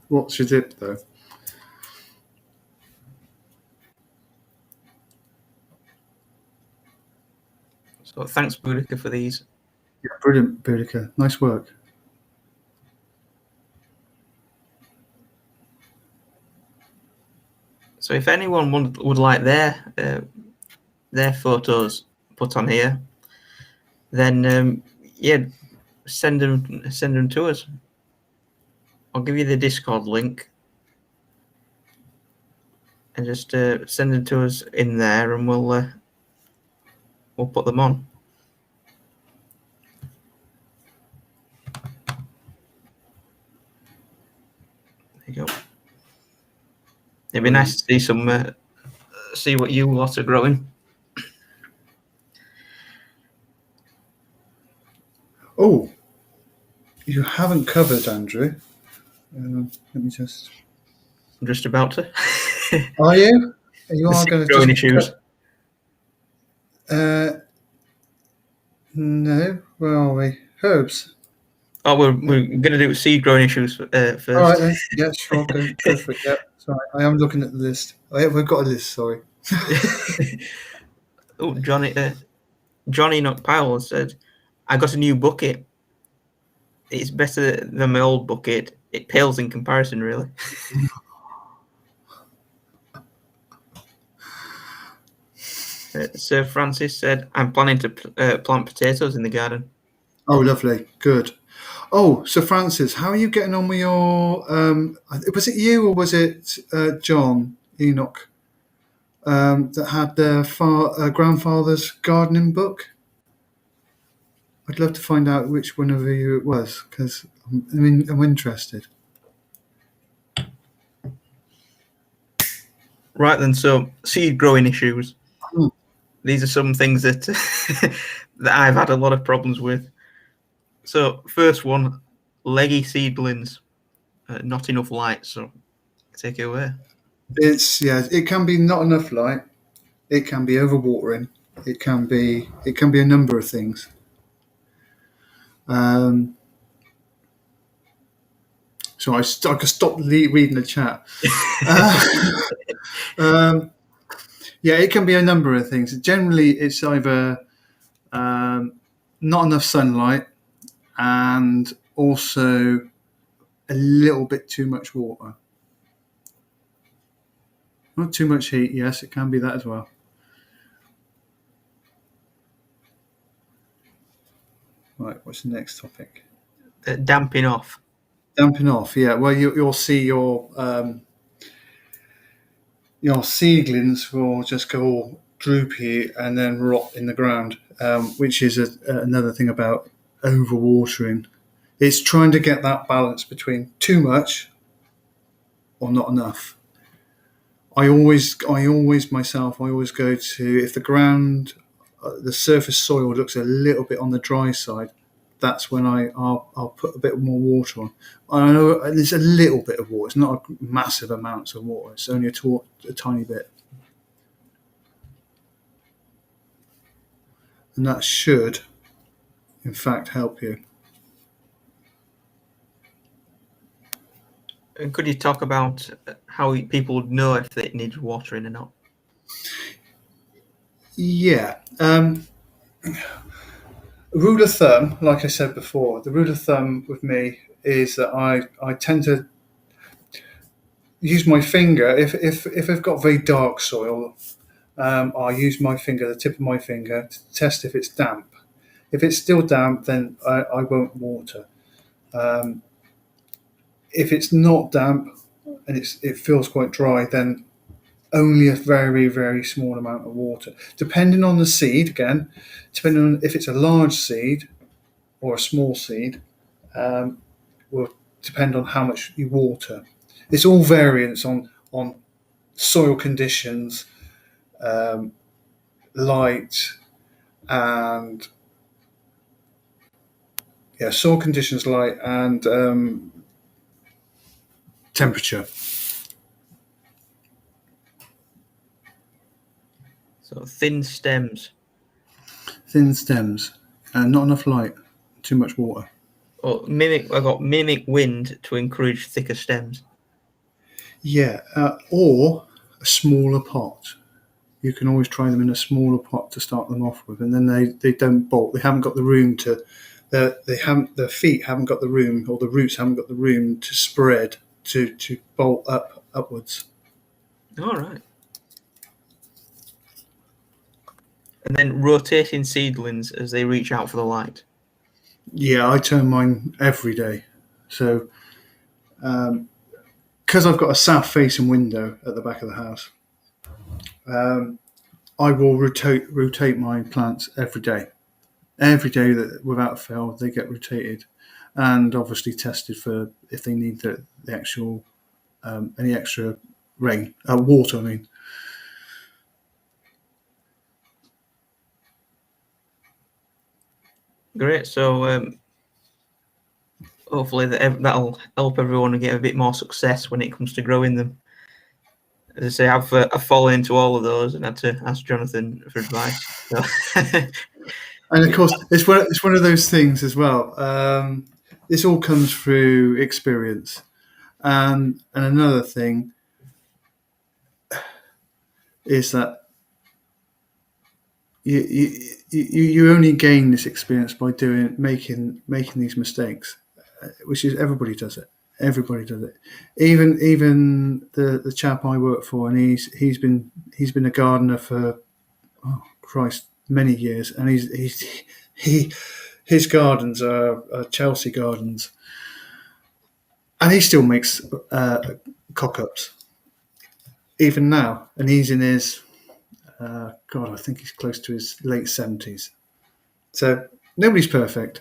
What's your dip though? So thanks, Boudica, for these. Yeah, brilliant, Boudica. Nice work. So if anyone would like their photos put on here, then yeah, send them to us. I'll give you the Discord link, and just send them to us in there, and we'll we'll put them on. There you go. It'd be nice to see see what you lot are growing. Oh, you haven't covered, Andrew. Let me just. I'm just about to. Are you? You The are seed going to growing just. issues. No. Where are we? Herbs. Oh, we're going to do seed growing issues All first. right then. Yeah, sure. Go for it. Yeah. Sorry, I am looking at the list. Oh, yeah, we've got a list. Sorry. Oh, Johnny Knockpile said, "I got a new bucket. It's better than my old bucket. It pales in comparison, really." Sir Francis said, "I'm planning to plant potatoes in the garden." Oh, lovely. Good. Oh, so Francis, how are you getting on with your? Was it you or was it John Enoch that had their grandfather's gardening book? I'd love to find out which one of you it was because I'm interested. Right then, so seed growing issues. Hmm. These are some things that that I've had a lot of problems with. So first one, leggy seedlings, not enough light. So take it away. It can be not enough light. It can be overwatering. It can be a number of things. Um, so I could stop reading the chat. Um, yeah, it can be a number of things. Generally, it's either not enough sunlight and also a little bit too much water. Not too much heat. Yes, it can be that as well. Right, what's the next topic? Damping off. Damping off. Yeah, well, you'll see your seedlings will just go all droopy and then rot in the ground, which is another thing about overwatering. It's trying to get that balance between too much or not enough. I always go to if the ground, the surface soil looks a little bit on the dry side. That's when I'll put a bit more water on. I know there's a little bit of water. It's not a massive amounts of water. It's only a tiny bit, and that should, in fact, help you. And could you talk about how people would know if it needs watering or not? Yeah. Rule of thumb, like I said before, the rule of thumb with me is that I tend to use my finger. If I've got very dark soil, I'll use my finger, the tip of my finger, to test if it's damp. If it's still damp, then I won't water. If it's not damp and it feels quite dry, then only a very, very small amount of water. Depending on the seed, again, depending on if it's a large seed or a small seed, will depend on how much you water. It's all variance on soil conditions, light, and soil conditions, light, and temperature. So thin stems. Thin stems, and not enough light, too much water. Or mimic wind to encourage thicker stems. Yeah, or a smaller pot. You can always try them in a smaller pot to start them off with, and then they don't bolt. They haven't got the room to. Their feet haven't got the room, or the roots haven't got the room to spread to bolt upwards. All right. And then rotating seedlings as they reach out for the light. Yeah, I turn mine every day. So, because I've got a south-facing window at the back of the house, I will rotate my plants every day. Every day that without fail they get rotated, and obviously tested for if they need the actual any extra water. I mean, Great. So hopefully that'll help everyone get a bit more success when it comes to growing them. As I say, I've fallen into all of those and had to ask Jonathan for advice. So and of course it's one of those things as well. This all comes through experience, and another thing is that you only gain this experience by making these mistakes, which is everybody does it. Everybody does it. Even the chap I work for, and he's been a gardener for Christ many years, and his gardens are Chelsea gardens, and he still makes cock ups even now, and he's in his God, I think he's close to his late 70s. So nobody's perfect.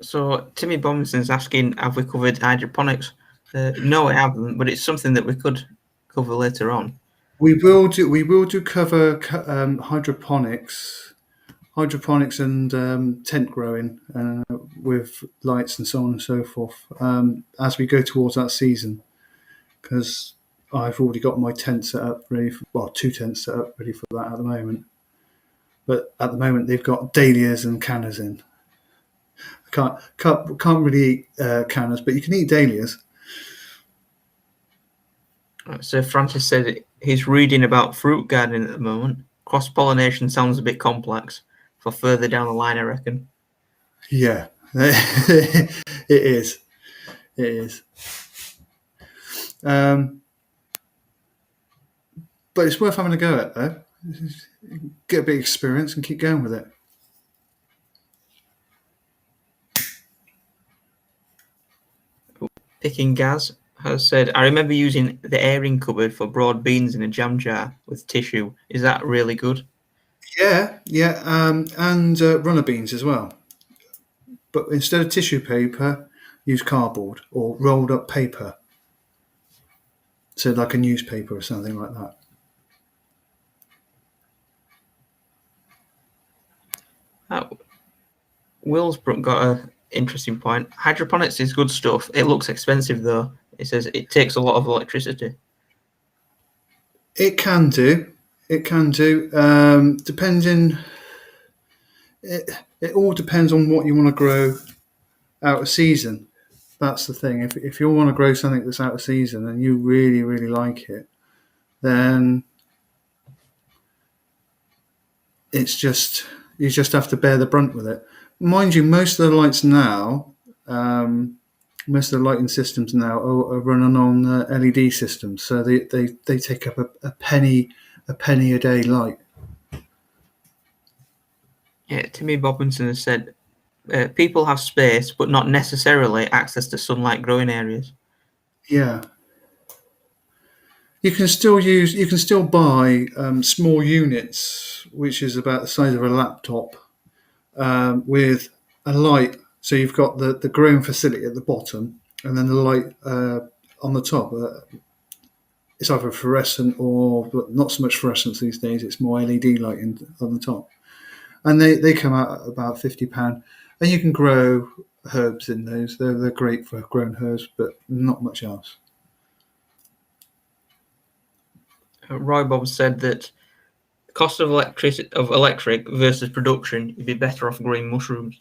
So Timmy Bominson's asking, have we covered hydroponics? No, we haven't, but it's something that we could cover later on. We will do cover hydroponics and tent growing with lights and so on and so forth as we go towards that season, because I've already got my tent set up ready for, well, 2 tents set up ready for that at the moment. But at the moment they've got dahlias and cannas in. Can't really eat cannas, but you can eat dahlias. So Francis said he's reading about fruit gardening at the moment. Cross-pollination sounds a bit complex for further down the line, I reckon. Yeah, it is. It is. But it's worth having a go at, though. Get a bit of experience and keep going with it. Picking Gaz has said, I remember using the airing cupboard for broad beans in a jam jar with tissue. Is that really good? Yeah, and runner beans as well. But instead of tissue paper, use cardboard or rolled up paper. So like a newspaper or something like that. Will's got an interesting point. Hydroponics is good stuff. It looks expensive though. It says it takes a lot of electricity. It can do. Depending. It all depends on what you want to grow out of season. That's the thing. If you want to grow something that's out of season and you really, really like it, then it's just you just have to bear the brunt with it. Mind you, most of the lights now, most of the lighting systems now are running on LED systems, so they take up a penny a day light. Yeah, Timmy Bobinson has said people have space, but not necessarily access to sunlight growing areas. Yeah. You can still buy small units, which is about the size of a laptop, with a light. So you've got the growing facility at the bottom, and then the light on the top. It's either fluorescent or, but not so much fluorescence these days. It's more LED lighting on the top, and they come out at about £50, and you can grow herbs in those. They're great for growing herbs, but not much else. Roy Bob said that the cost of electric versus production, you'd be better off growing mushrooms.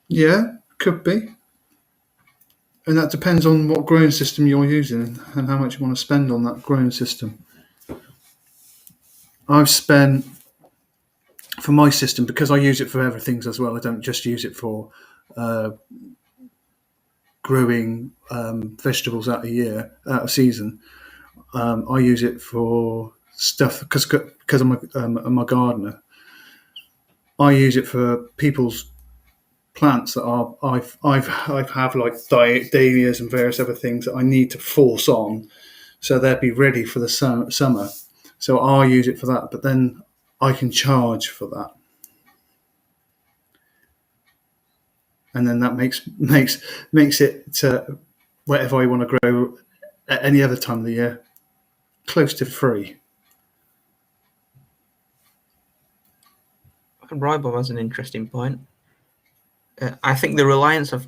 Yeah, could be. And that depends on what growing system you're using and how much you want to spend on that growing system. I've spent, for my system, because I use it for other things as well, I don't just use it for growing vegetables out of season. I use it for stuff, because I'm a gardener. I use it for people's plants that I have like dahlias and various other things that I need to force on. so they'll be ready for the summer. So I'll use it for that, but then I can charge for that, and then that makes it whatever I want to grow at any other time of the year close to free. Roybob has an interesting point. I think the reliance of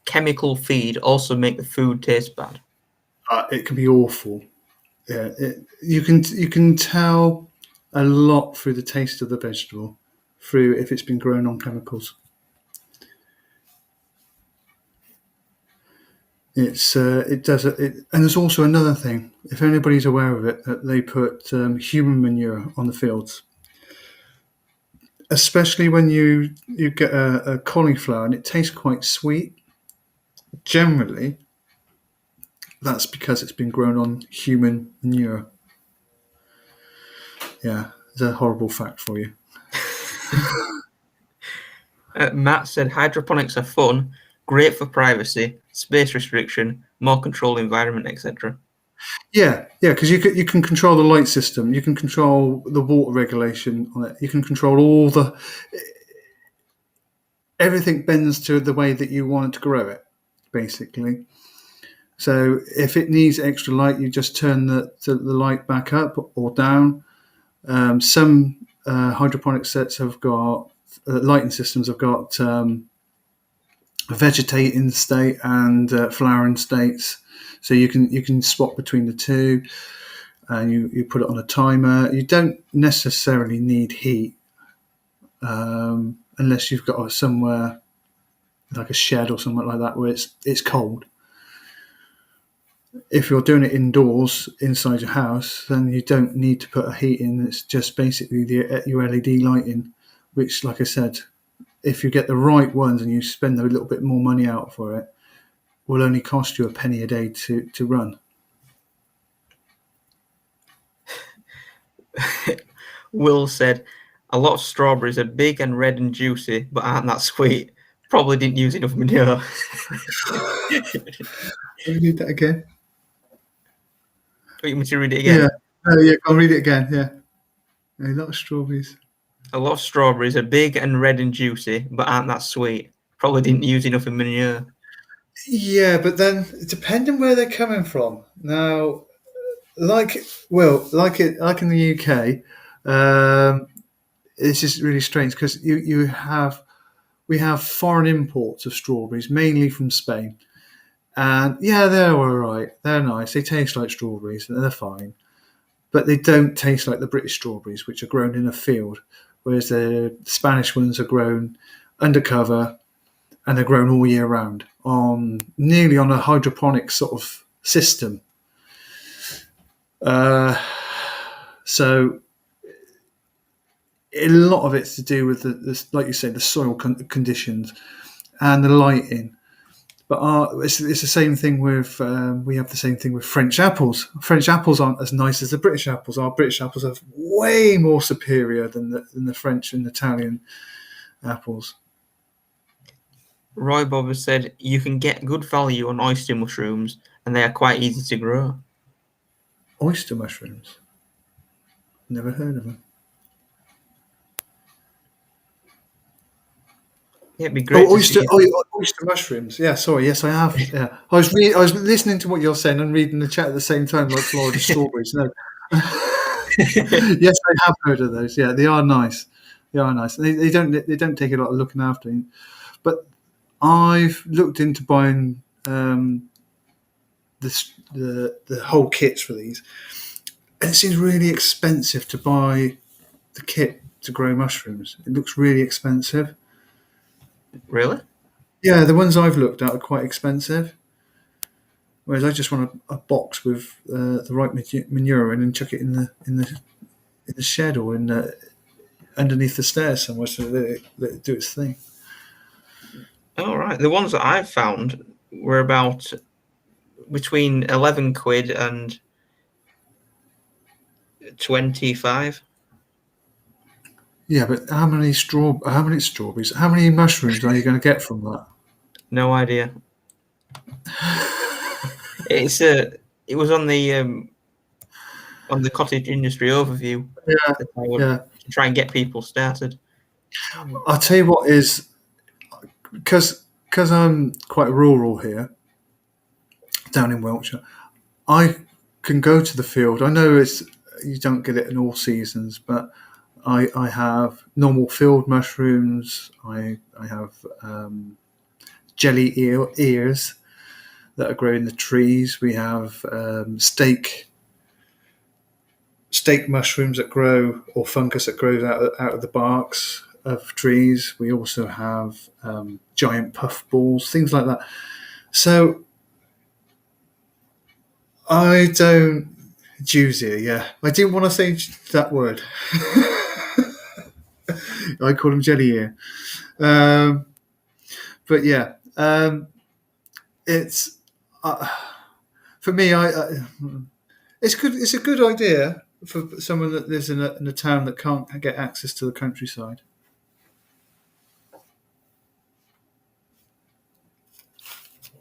chemical feed also make the food taste bad. It can be awful. Yeah, you can tell a lot through the taste of the vegetable, through if it's been grown on chemicals. It does it, and there's also another thing. If anybody's aware of it, that they put human manure on the fields, especially when you get a cauliflower and it tastes quite sweet. Generally, that's because it's been grown on human manure. Yeah, it's a horrible fact for you. Matt said hydroponics are fun, great for privacy, space restriction, more controlled environment, etc. Yeah, because you can control the light system, you can control the water regulation on it, you can control all the everything bends to the way that you want to grow it, basically. So if it needs extra light, you just turn the light back up or down. Some hydroponic sets have got lighting systems have got a vegetating state and flowering states, so you can swap between the two. And you put it on a timer. You don't necessarily need heat unless you've got somewhere like a shed or something like that where it's cold. If you're doing it indoors inside your house, then you don't need to put a heat in. It's just basically your LED lighting, which, like I said, if you get the right ones and you spend a little bit more money out for it, will only cost you a penny a day to run. Will said, a lot of strawberries are big and red and juicy, but aren't that sweet. Probably didn't use enough manure. Can you read that again? You want me to read it again? Yeah, I'll read it again. Yeah. A lot of strawberries. A lot of strawberries are big and red and juicy, but aren't that sweet. Probably didn't use enough manure. Yeah, but then depending where they're coming from. Now, like in the UK, it's just really strange because we have foreign imports of strawberries, mainly from Spain, and yeah, they're all right. They're nice. They taste like strawberries, and they're fine, but they don't taste like the British strawberries, which are grown in a field, whereas the Spanish ones are grown undercover, and they're grown all year round nearly on a hydroponic sort of system. So a lot of it's to do with like you say, the soil conditions and the lighting. But it's the same thing with we have the same thing with French apples. French apples aren't as nice as the British apples. Our British apples are way more superior than the French and Italian apples. Roy Bob has said you can get good value on oyster mushrooms, and they are quite easy to grow. Oyster mushrooms? Never heard of them. Yeah, it'd be great. Oyster mushrooms. Yeah, sorry. Yes, I have. Yeah, I was listening to what you're saying and reading the chat at the same time, like Florida strawberries. No. Yes, I have heard of those. Yeah, they are nice. They are nice. They don't take a lot of looking after. But I've looked into buying the whole kits for these, and it seems really expensive to buy the kit to grow mushrooms. It looks really expensive. Really? Yeah, the ones I've looked at are quite expensive. Whereas I just want a box with the right manure in and chuck it in the shed or underneath the stairs somewhere so that it do its thing. All right. The ones that I've found were about between 11 quid and 25. Yeah, but how many strawberries? How many mushrooms are you going to get from that? No idea. It was on the on the cottage industry overview. Yeah, That I would yeah. try and get people started. I'll tell you what is, because I'm quite rural here, down in Wiltshire. I can go to the field. I know you don't get it in all seasons, but I have normal field mushrooms. I have jelly ears that are growing in the trees. We have steak mushrooms that grow, or fungus that grows out of the barks of trees. We also have giant puffballs, things like that. So I don't juicy. Yeah, I didn't want to say that word. I call them jelly ear. But yeah, it's for me. It's good. It's a good idea for someone that lives in a town that can't get access to the countryside.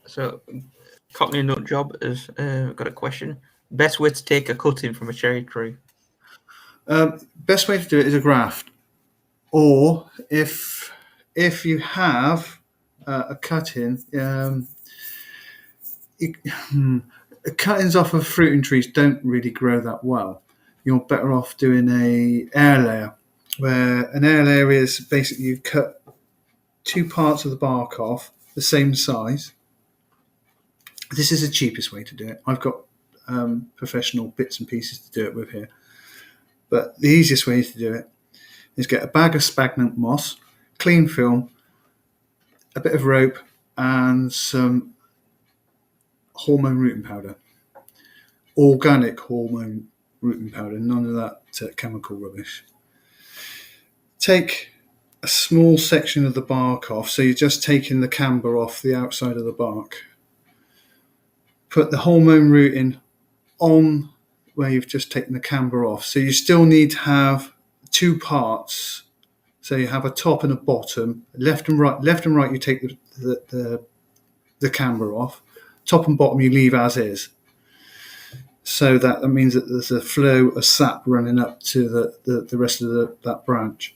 So, Cockney Nut Job has got a question. Best way to take a cutting from a cherry tree? Best way to do it is a graft, or if you have a cutting, cuttings off of fruiting trees don't really grow that well. You're better off doing a air layer, where an air layer is basically you cut two parts of the bark off the same size. This is the cheapest way to do it. I've got professional bits and pieces to do it with here, but the easiest way to do it is get a bag of sphagnum moss, clean film, a bit of rope, and some hormone rooting powder. Organic hormone rooting powder, none of that chemical rubbish. Take a small section of the bark off, so you're just taking the camber off the outside of the bark. Put the hormone rooting on where you've just taken the camber off. So you still need to have two parts. So you have a top and a bottom, left and right. Left and right, you take the camber off. Top and bottom, you leave as is. So that means that there's a flow of sap running up to the rest of that branch.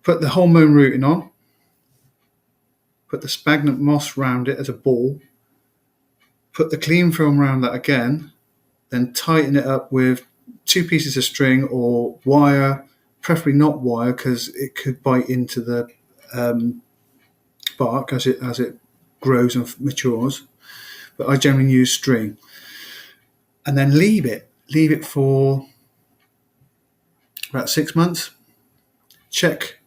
Put the hormone rooting on. Put the sphagnum moss round it as a ball. Put the clean film around that again. Then tighten it up with 2 pieces of string or wire, preferably not wire because it could bite into the bark as it grows and matures. But I generally use string. And then leave it for about 6 months. Check,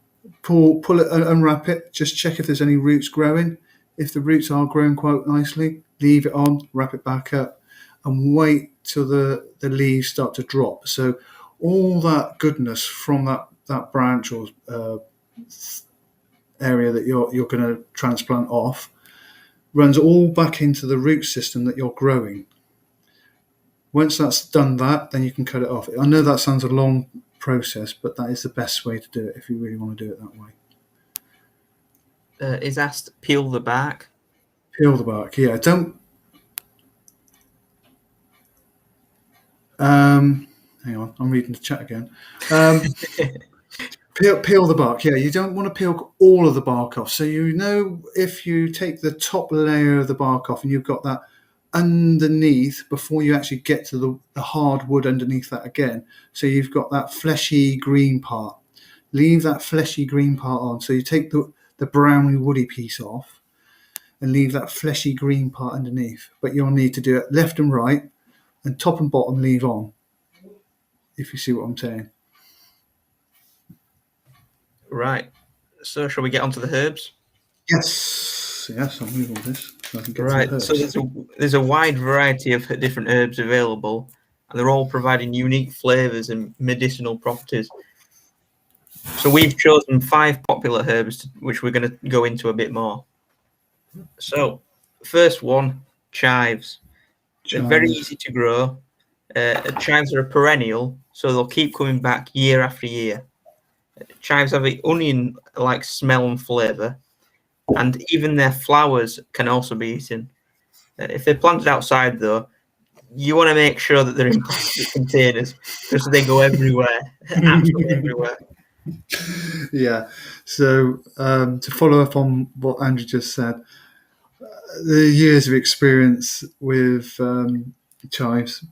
pull it, unwrap it. Just check if there's any roots growing. If the roots are growing quite nicely, leave it on, wrap it back up, and wait till the leaves start to drop. So all that goodness from that branch or area that you're going to transplant off runs all back into the root system that you're growing. Once that's done then you can cut it off. I know that sounds a long process, but that is the best way to do it if you really want to do it that way. Is asked, peel the bark. Peel the bark, yeah. Don't. Hang on, I'm reading the chat again. Peel the bark, yeah. You don't want to peel all of the bark off. So if you take the top layer of the bark off and you've got that underneath before you actually get to the hard wood underneath that again. So you've got that fleshy green part. Leave that fleshy green part on. So you take the browny woody piece off and leave that fleshy green part underneath. But you'll need to do it left and right, and top and bottom leave on, if you see what I'm saying. Right. So shall we get onto the herbs? Yes, I'll move on this. So I can get Right. to the So herbs. there's a wide variety of different herbs available, and they're all providing unique flavors and medicinal properties. So we've chosen 5 popular herbs, which we're going to go into a bit more. So, first one, chives. They're very easy to grow. Chives are a perennial, so they'll keep coming back year after year. Chives have an onion-like smell and flavour, and even their flowers can also be eaten. If they're planted outside, though, you want to make sure that they're in plastic containers because they go everywhere, absolutely everywhere. Yeah. So to follow up on what Andrew just said, the years of experience with chives.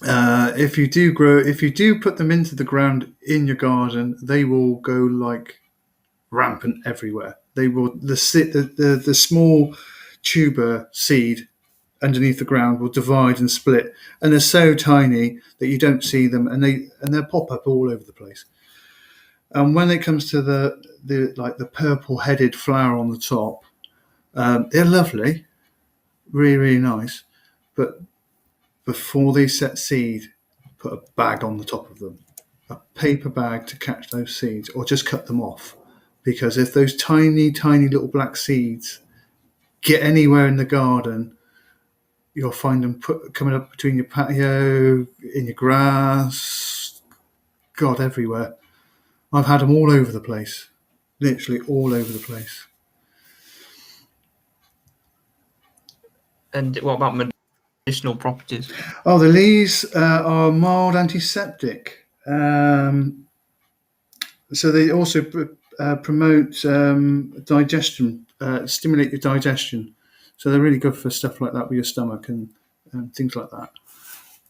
If you do put them into the ground in your garden, they will go like rampant everywhere. They will the small tuber seed underneath the ground will divide and split, and they're so tiny that you don't see them, and they'll pop up all over the place. And when it comes to the purple headed flower on the top, they're lovely, really really nice, but before they set seed, put a bag on the top of them, a paper bag to catch those seeds, or just cut them off. Because if those tiny, tiny little black seeds get anywhere in the garden, you'll find them coming up between your patio, in your grass, God, everywhere. I've had them all over the place, literally all over the place. And what about medicinal properties? Oh, the leaves are mild antiseptic. So they also promote digestion, stimulate your digestion. So they're really good for stuff like that with your stomach and things like that.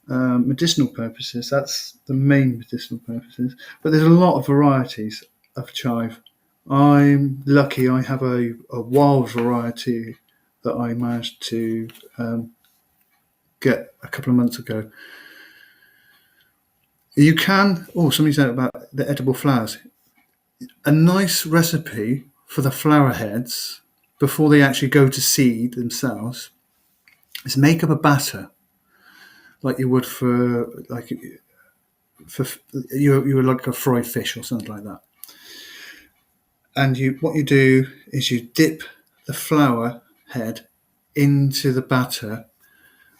Medicinal purposes, that's the main medicinal purposes. But there's a lot of varieties of chive. I'm lucky I have a wild variety that I managed to get a couple of months ago. You can, somebody said about the edible flowers. A nice recipe for the flower heads before they actually go to seed themselves is make up a batter like you would for you would like a fried fish or something like that. And what you do is you dip the flower head into the batter.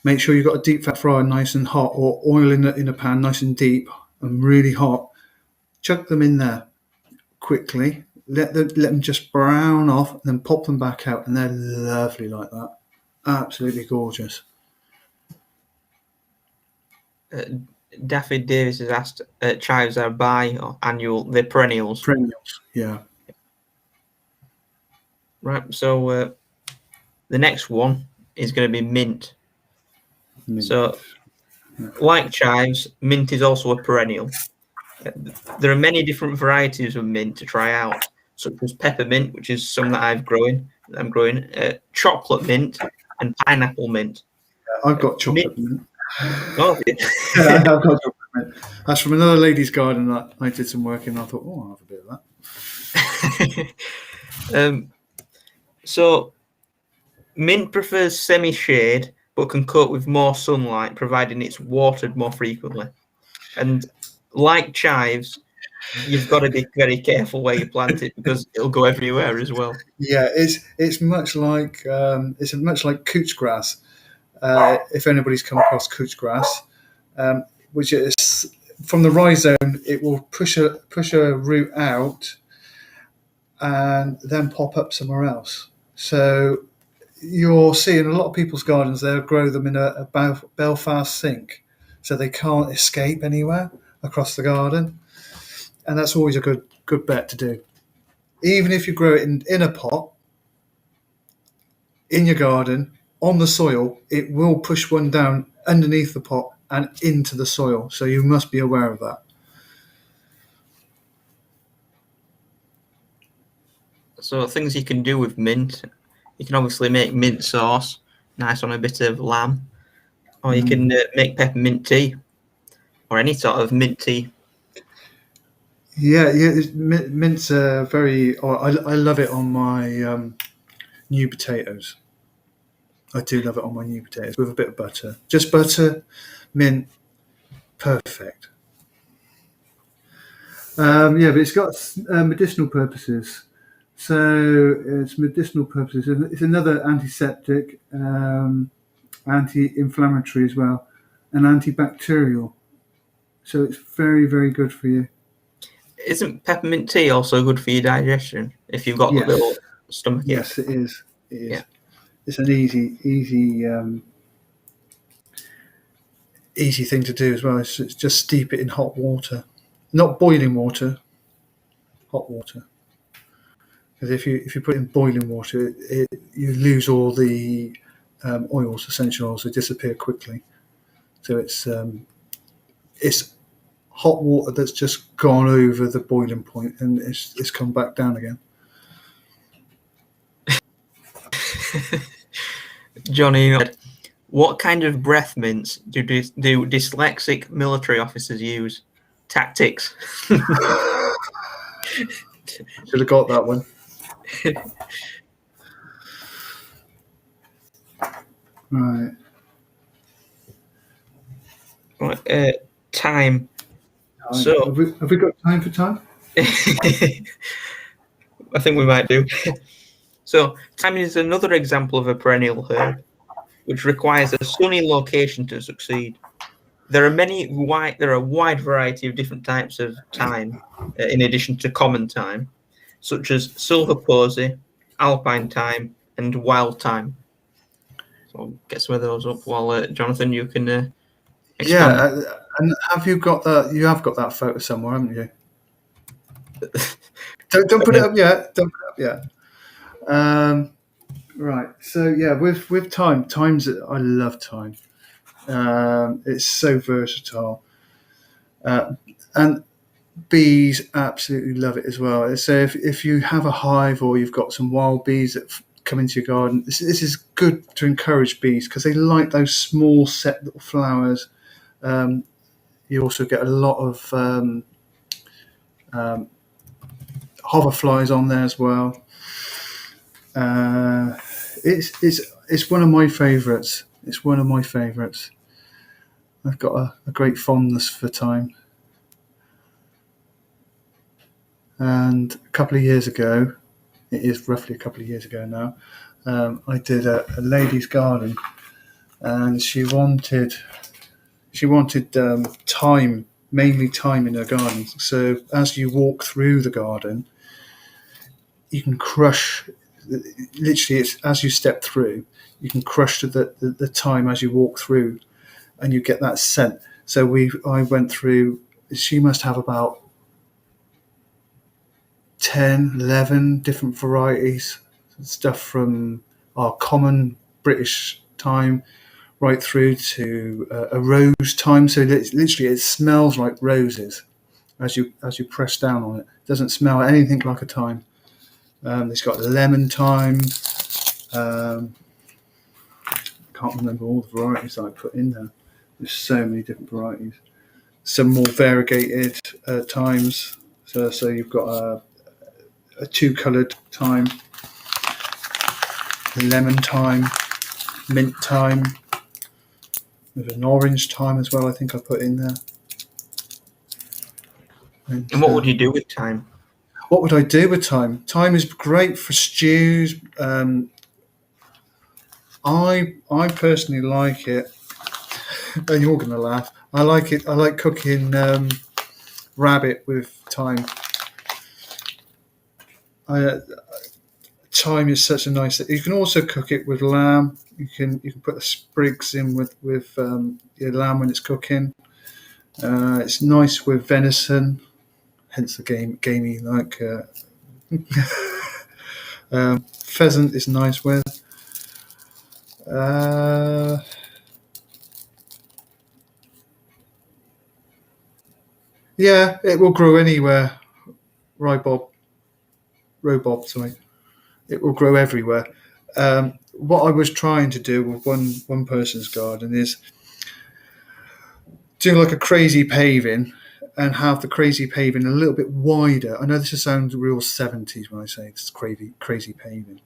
Make sure you've got a deep fat fryer nice and hot, or oil in a pan nice and deep and really hot. Chuck them in there quickly. Let them just brown off, and then pop them back out, and they're lovely like that. Absolutely gorgeous. Daffy Davis has asked, chives are or annual? They're perennials. Perennials, yeah. Right, so the next one is going to be mint. So, like chives, mint is also a perennial. There are many different varieties of mint to try out, such as peppermint, which is some that I'm growing, chocolate mint, and pineapple mint. I've got chocolate mint. Oh, yeah, I've got chocolate mint. That's from another lady's garden that I did some work in. I thought, I'll have a bit of that. So, mint prefers semi-shade, but can cope with more sunlight, providing it's watered more frequently. And like chives, you've got to be very careful where you plant it because it'll go everywhere as well. Yeah, it's much like couch grass. If anybody's come across couch grass, which is from the rhizome, it will push a root out and then pop up somewhere else. So you're seeing a lot of people's gardens, they'll grow them in a Belfast sink, so they can't escape anywhere across the garden. And that's always a good bet to do. Even if you grow it in a pot, in your garden, on the soil, it will push one down underneath the pot and into the soil. So you must be aware of that. So things you can do with mint, you can obviously make mint sauce, nice on a bit of lamb, or you can make peppermint tea, or any sort of mint tea. Yeah, mint's very. I love it on my new potatoes. I do love it on my new potatoes with a bit of butter. Just butter, mint, perfect. But it's got medicinal purposes. So it's medicinal purposes. It's another antiseptic, anti-inflammatory as well, and antibacterial. So it's very, very good for you. Isn't peppermint tea also good for your digestion if you've got a little stomach? Yes, it is. It is. Yeah. It's an easy easy thing to do as well. Is just steep it in hot water, not boiling water, hot water. Because if you put it in boiling water, you lose all the oils, essential oils. They disappear quickly. So it's hot water that's just gone over the boiling point and it's come back down again. Johnny, what kind of breath mints do dyslexic military officers use? Tactics. Should have got that one. Right. Time. So have we got time for time? I think we might do. So time is another example of a perennial herb, which requires a sunny location to succeed. There are a wide variety of different types of time, in addition to common time, such as silver posy, alpine time, and wild time. So I'll get some of those up while Jonathan, you can expand. Yeah, and have you got that? You have got that photo somewhere, haven't you? Don't put it up yet. Don't put it up yet. Right. So yeah, with times I love time. It's so versatile, and bees absolutely love it as well. So if you have a hive or you've got some wild bees that come into your garden, this is good to encourage bees because they like those small set little flowers. You also get a lot of hoverflies on there as well. It's one of my favourites. It's one of my favourites. I've got a great fondness for time. And a couple of years ago, it is roughly a couple of years ago now, I did a lady's garden, and she wanted time, mainly time in her garden. So as you walk through the garden, you can crush. Literally, it's as you step through, you can crush the time as you walk through, and you get that scent. So I went through. She must have about 10, 11 different varieties, stuff from our common British thyme right through to a rose thyme. So literally, it smells like roses as you press down on it. It doesn't smell anything like a thyme. It's got lemon thyme. Can't remember all the varieties that I put in there. There's so many different varieties. Some more variegated thymes. So you've got a two-coloured thyme, lemon thyme, mint thyme. There's an orange thyme as well, I think I put in there. And what would you do with thyme? What would I do with thyme? Thyme is great for stews. I personally like it. And you're going to laugh. I like it. I like cooking rabbit with thyme. Thyme is such a nice thing. You can also cook it with lamb. You can put the sprigs in with your lamb when it's cooking. It's nice with venison, hence the gamey like. Pheasant is nice with. Yeah, it will grow anywhere. Robob, sorry. It will grow everywhere. What I was trying to do with one person's garden is do like a crazy paving and have the crazy paving a little bit wider. I know this sounds real 70s when I say it's crazy paving,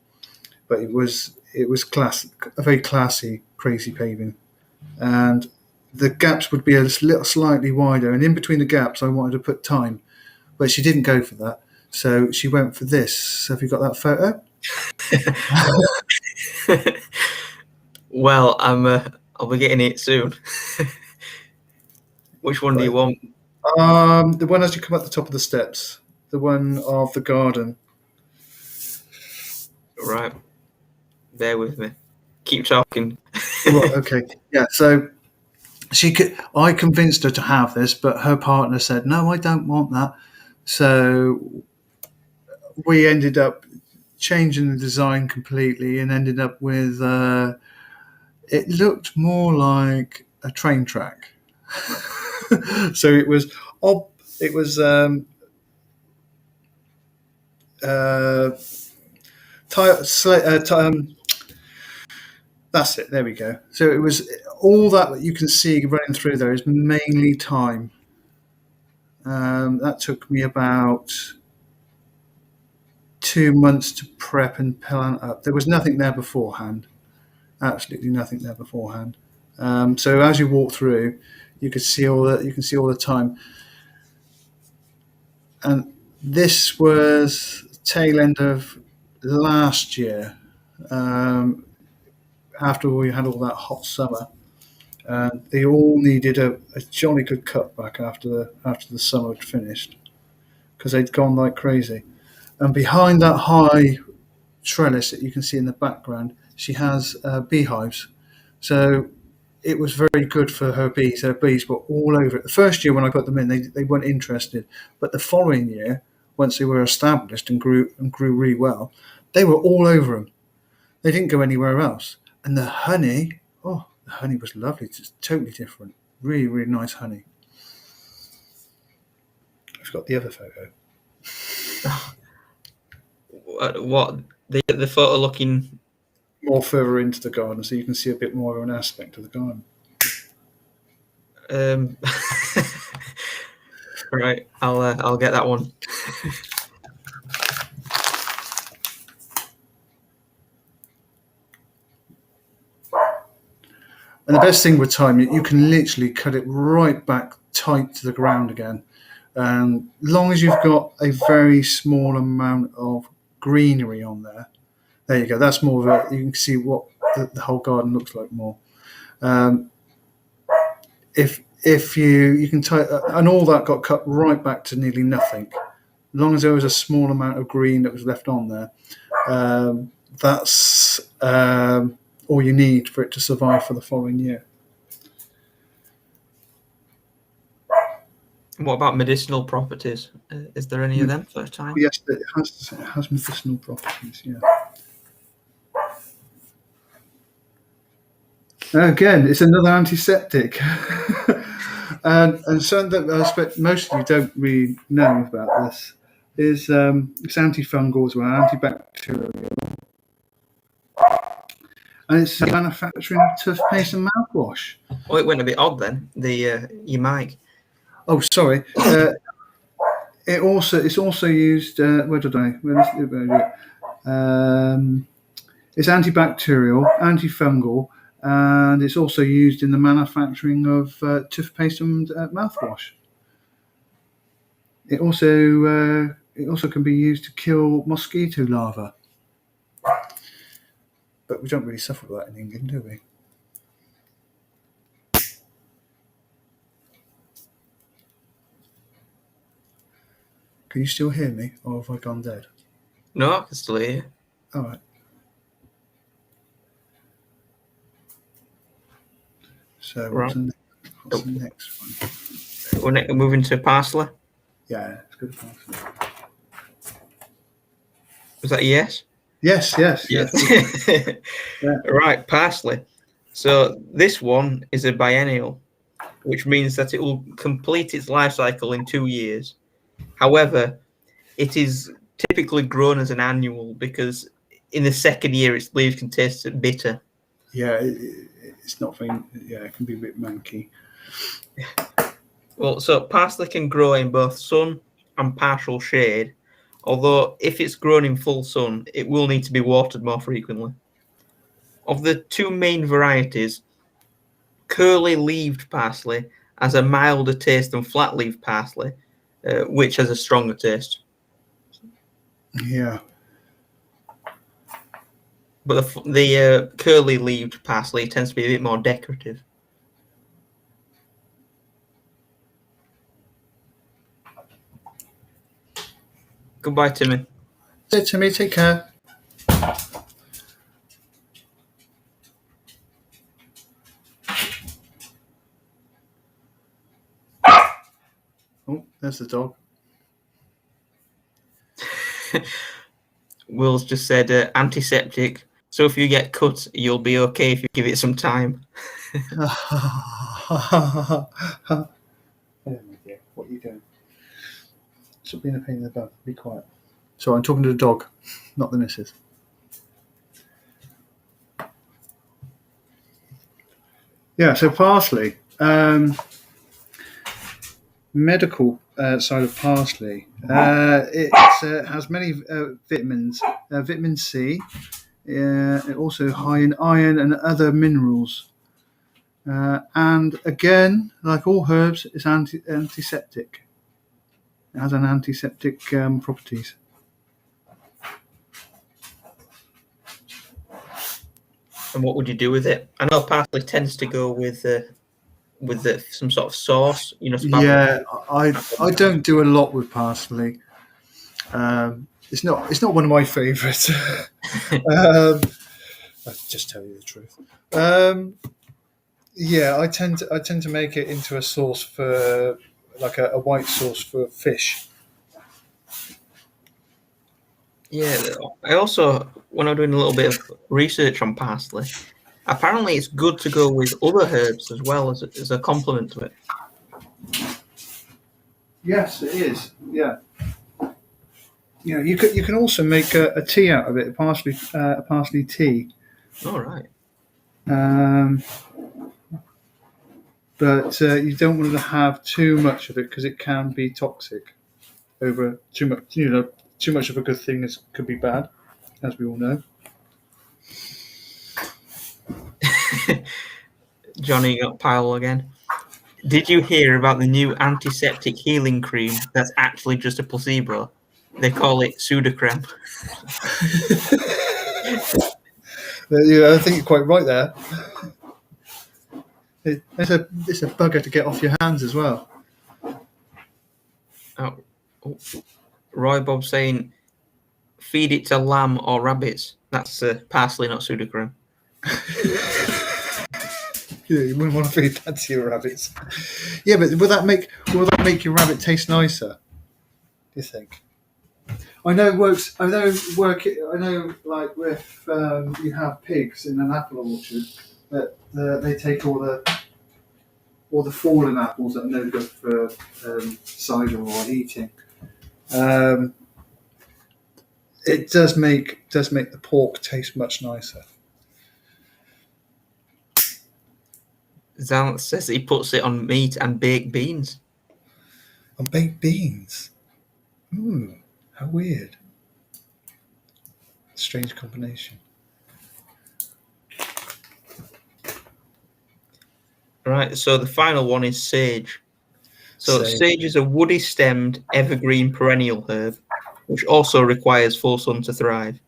but it was a very classy crazy paving, and the gaps would be a little slightly wider, and in between the gaps I wanted to put thyme, but she didn't go for that, so she went for this. So have you got that photo? Well, I'll be getting it soon. Which one do you want? The one as you come up the top of the steps, the one of the garden. Right. Bear with me. Keep talking. Right, okay. Yeah, so I convinced her to have this, but her partner said, "No, I don't want that." So we ended up changing the design completely and ended up with it looked more like a train track. So it was it was uh, that's it. There we go. So it was all that you can see running through there is mainly time. That took me about 2 months to prep and plan up. There was nothing there beforehand. Absolutely nothing there beforehand. So as you walk through, you can see all the time. And this was tail end of last year. After we had all that hot summer, and they all needed a jolly good cutback after the summer had finished because they'd gone like crazy. And behind that high trellis that you can see in the background, she has beehives. So it was very good for her bees. Her bees were all over it. The first year when I put them in, they weren't interested. But the following year, once they were established and grew really well, they were all over them. They didn't go anywhere else. And the honey, oh, the honey was lovely. It's totally different. Really, really nice honey. I've got the other photo. What the photo looking More further into the garden, so you can see a bit more of an aspect of the garden. Right, I'll get that one. And the best thing with time, you can literally cut it right back tight to the ground again. Long as you've got a very small amount of greenery on there, there you go. That's more of a, you can see what the whole garden looks like more. If you can and all that got cut right back to nearly nothing. As long as there was a small amount of green that was left on there, that's all you need for it to survive for the following year. What about medicinal properties? Is there any of them first time? Yes, it has medicinal properties. Yeah. Again, it's another antiseptic, and something that I expect most of you don't really know about this is it's antifungal as well, antibacterial, and it's manufacturing toothpaste and mouthwash. Oh, it went a bit odd then. Your mic. Oh, sorry. It's also used. Where did I? It's antibacterial, antifungal, and it's also used in the manufacturing of toothpaste and mouthwash. It also can be used to kill mosquito larvae, but we don't really suffer with that in England, do we? Can you still hear me, or have I gone dead? No, I can still hear you. All right. So what's the next one? We're moving to parsley. Yeah, it's good parsley. Was that a yes? Yes. Yeah. Right, parsley. So this one is a biennial, which means that it will complete its life cycle in 2 years. However, it is typically grown as an annual because in the second year its leaves can taste bitter. Yeah, it's not very. Yeah, it can be a bit manky. Well, so parsley can grow in both sun and partial shade, although if it's grown in full sun, it will need to be watered more frequently. Of the two main varieties, curly-leaved parsley has a milder taste than flat-leaved parsley, which has a stronger taste. Yeah. But the curly-leaved parsley tends to be a bit more decorative. Goodbye, Timmy. So, Timmy, take care. Oh, there's the dog. Will's just said antiseptic. So if you get cut, you'll be okay if you give it some time. Oh my dear, what are you doing? Stop being a pain in the butt. Be quiet. Sorry, I'm talking to the dog, not the missus. Yeah, so parsley. Medical side of parsley. It has many vitamins. Vitamin C. It also high in iron and other minerals. And again, like all herbs, it's antiseptic. It has an antiseptic properties. And what would you do with it? I know parsley tends to go with some sort of sauce. You know, Yeah, I don't do a lot with parsley. It's not one of my favourites. I'll just tell you the truth. Yeah, I tend to make it into a sauce for like a white sauce for fish. Yeah, I also, when I'm doing a little bit of research on parsley, apparently it's good to go with other herbs as well as a complement to it. Yes, it is. Yeah. You know, you can also make a tea out of it, a parsley tea. All right. Um, but you don't want to have too much of it because it can be toxic. Over too much, too much of a good thing could be bad, as we all know. Johnny got Powell again. Did you hear about the new antiseptic healing cream that's actually just a placebo? They call it Sudocrem. Yeah, I think you're quite right there. It's a bugger to get off your hands as well. Oh, Roy Bob saying, feed it to lamb or rabbits. That's parsley, not Sudocrem. You wouldn't want to feed that to your rabbits. Yeah, but will that make your rabbit taste nicer? Do you think? I know it works. I know, like if you have pigs in an apple orchard, that they take all the fallen apples that are no good for cider or eating. It does make the pork taste much nicer. Zan says he puts it on meat and baked beans. On baked beans. Ooh, how weird. Strange combination. Right, so the final one is sage. So sage is a woody stemmed evergreen perennial herb, which also requires full sun to thrive.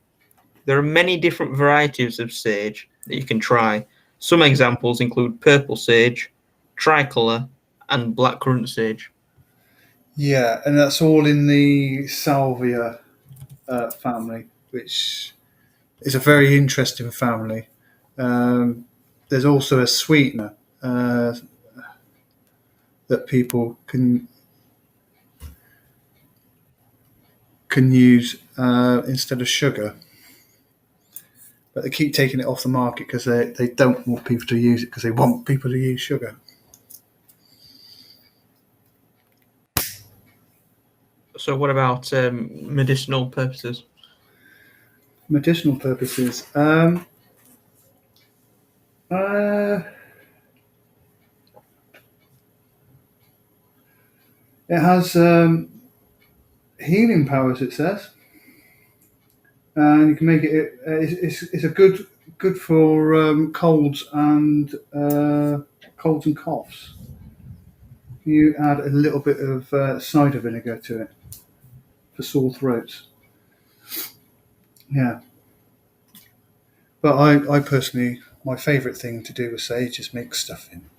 There are many different varieties of sage that you can try. Some examples include purple sage, tricolour, and blackcurrant sage. Yeah, and that's all in the salvia family, which is a very interesting family. There's also a sweetener that people can use instead of sugar, but they keep taking it off the market because they don't want people to use it because they want people to use sugar. So what about medicinal purposes? Medicinal purposes. It has healing powers, it says, and you can make it. It's a good for colds and coughs. You add a little bit of cider vinegar to it for sore throats. Yeah, but I personally, my favourite thing to do with sage is make stuffing.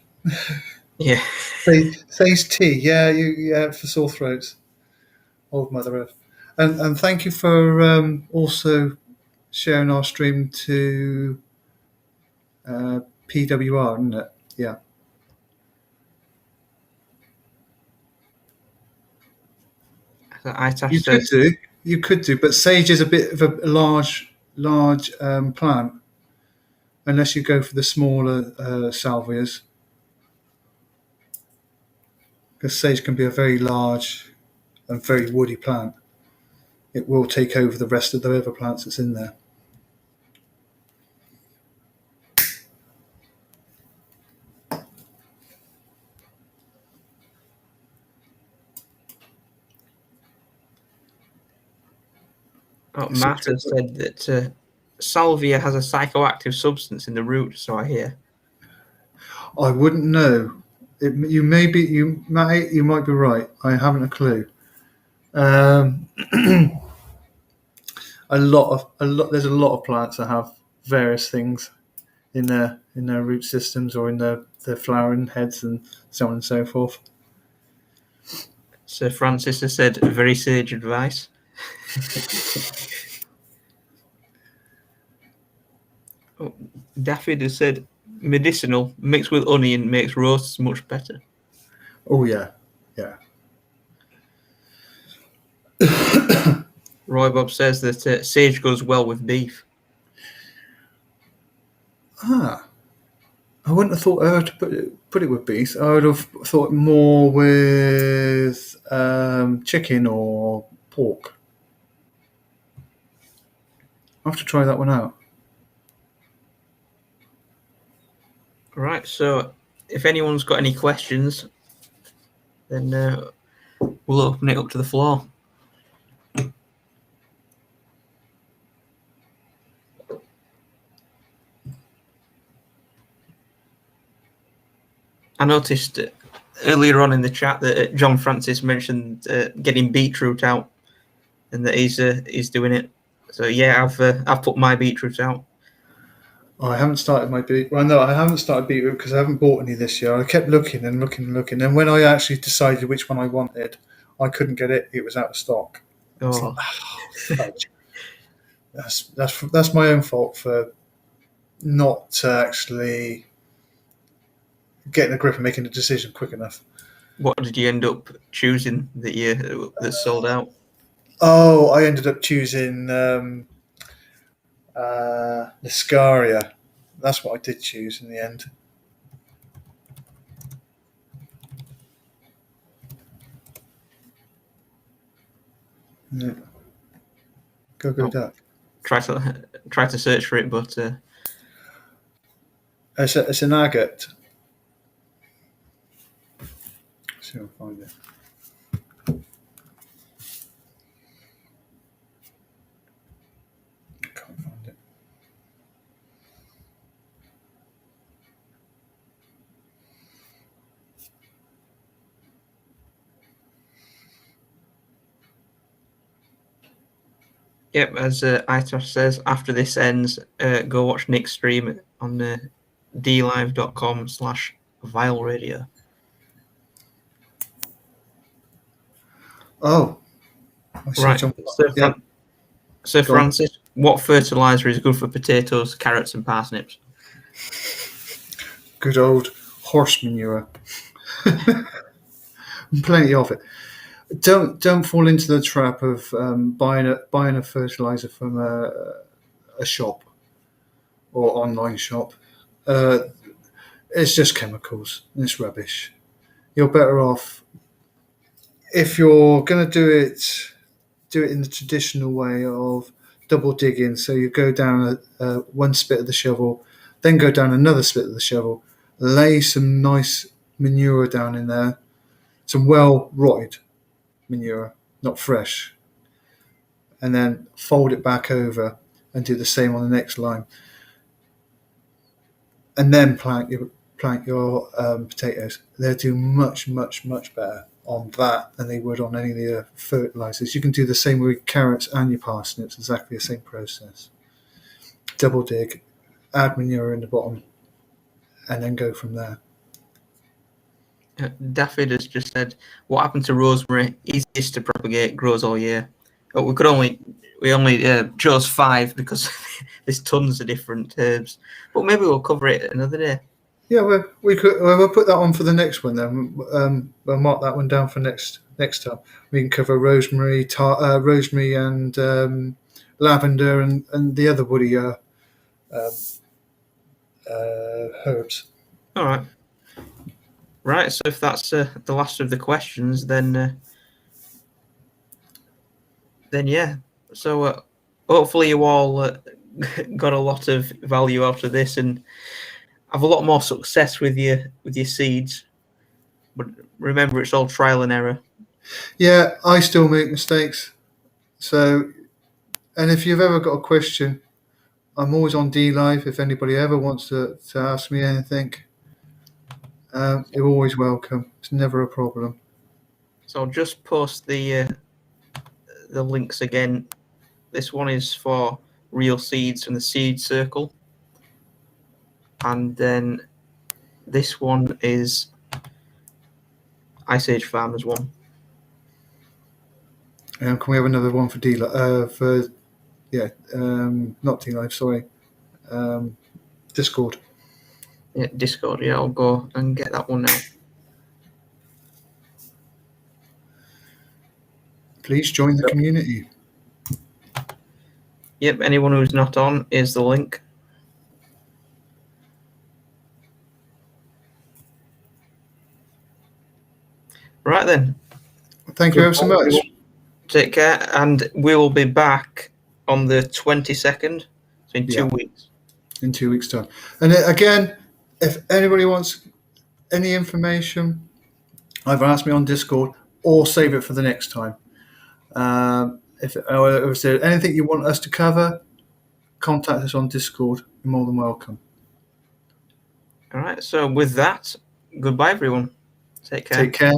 Yeah. Sage tea, yeah, for sore throats. Old Mother Earth, and thank you for also sharing our stream to PWR, isn't it? Yeah. So Itash You could says, do. You could do, but sage is a bit of a large plant. Unless you go for the smaller salvias, because sage can be a very large and very woody plant. It will take over the rest of the other plants that's in there. Marta said that salvia has a psychoactive substance in the root, so I hear. I wouldn't know. You might be right. I haven't a clue. There's a lot of plants that have various things in their root systems or in their flowering heads and so on and so forth. Sir Francis has said, very sage advice. Daffy has said, medicinal mixed with onion makes roasts much better. Oh yeah. Roy Bob says that sage goes well with beef. I wouldn't have thought to put it with beef. I would have thought more with chicken or pork. I'll have to try that one out. Right, so if anyone's got any questions, then we'll open it up to the floor. I noticed earlier on in the chat that John Francis mentioned getting beetroot out, and that he's doing it. So yeah, I've put my beetroot out. I haven't started my beetroot. Well, no, I haven't started beetroot because I haven't bought any this year. I kept looking and looking and looking, and when I actually decided which one I wanted, I couldn't get it. It was out of stock. Oh, Fudge. That's my own fault for not actually getting a grip and making a decision quick enough. what did you end up choosing that sold out? Oh, I ended up choosing Niscaria. That's what I did choose in the end. Yeah. Go duck. Try to search for it, but it's an agate. Let's see if I can find it. I can't find it. yep, as Itosh says, after this ends, go watch Nick's stream on dlive.com/vileradio. Oh, right. Sir Francis, what fertilizer is good for potatoes, carrots, and parsnips? Good old horse manure. Plenty of it. Don't fall into the trap of buying a fertilizer from a shop or online shop. It's just chemicals. It's rubbish. You're better off if you're going to do it in the traditional way of double digging. So you go down one spit of the shovel, then go down another spit of the shovel, lay some nice manure down in there, some well rotted manure, not fresh, and then fold it back over and do the same on the next line, and then plant your potatoes. They'll do much better on that than they would on any of the fertilizers. You can do the same with carrots and your parsnips, exactly the same process. Double dig, add manure in the bottom, and then go from there. Daffy has just said, what happened to rosemary? Easiest to propagate, grows all year. But we only chose 5 because there's tons of different herbs. But maybe we'll cover it another day. Yeah, we'll put that on for the next one then. We'll mark that one down for next time. We can cover rosemary and lavender and the other woody um, herbs. All right. Right. So if that's the last of the questions, then yeah. So hopefully you all got a lot of value out of this and have a lot more success with your seeds. But remember, it's all trial and error. Yeah, I still make mistakes. So, and if you've ever got a question, I'm always on D Live. If anybody ever wants to ask me anything, you're always welcome. It's never a problem. So I'll just post the links again. This one is for real seeds from the seed circle, and then this one is Ice Age Farmers one. Can we have another one for D Live? Not D Live. Sorry, Discord. Yeah, Discord. Yeah, I'll go and get that one now. Please join the community. Yep, anyone who's not on, is the link. Right then. Thank you ever so much. Take care, and we will be back on the 22nd, so in 2 weeks. In 2 weeks' time. And again, if anybody wants any information, either ask me on Discord or save it for the next time. If there's anything you want us to cover, contact us on Discord. You're more than welcome. All right, so with that, goodbye, everyone. Take care. Take care.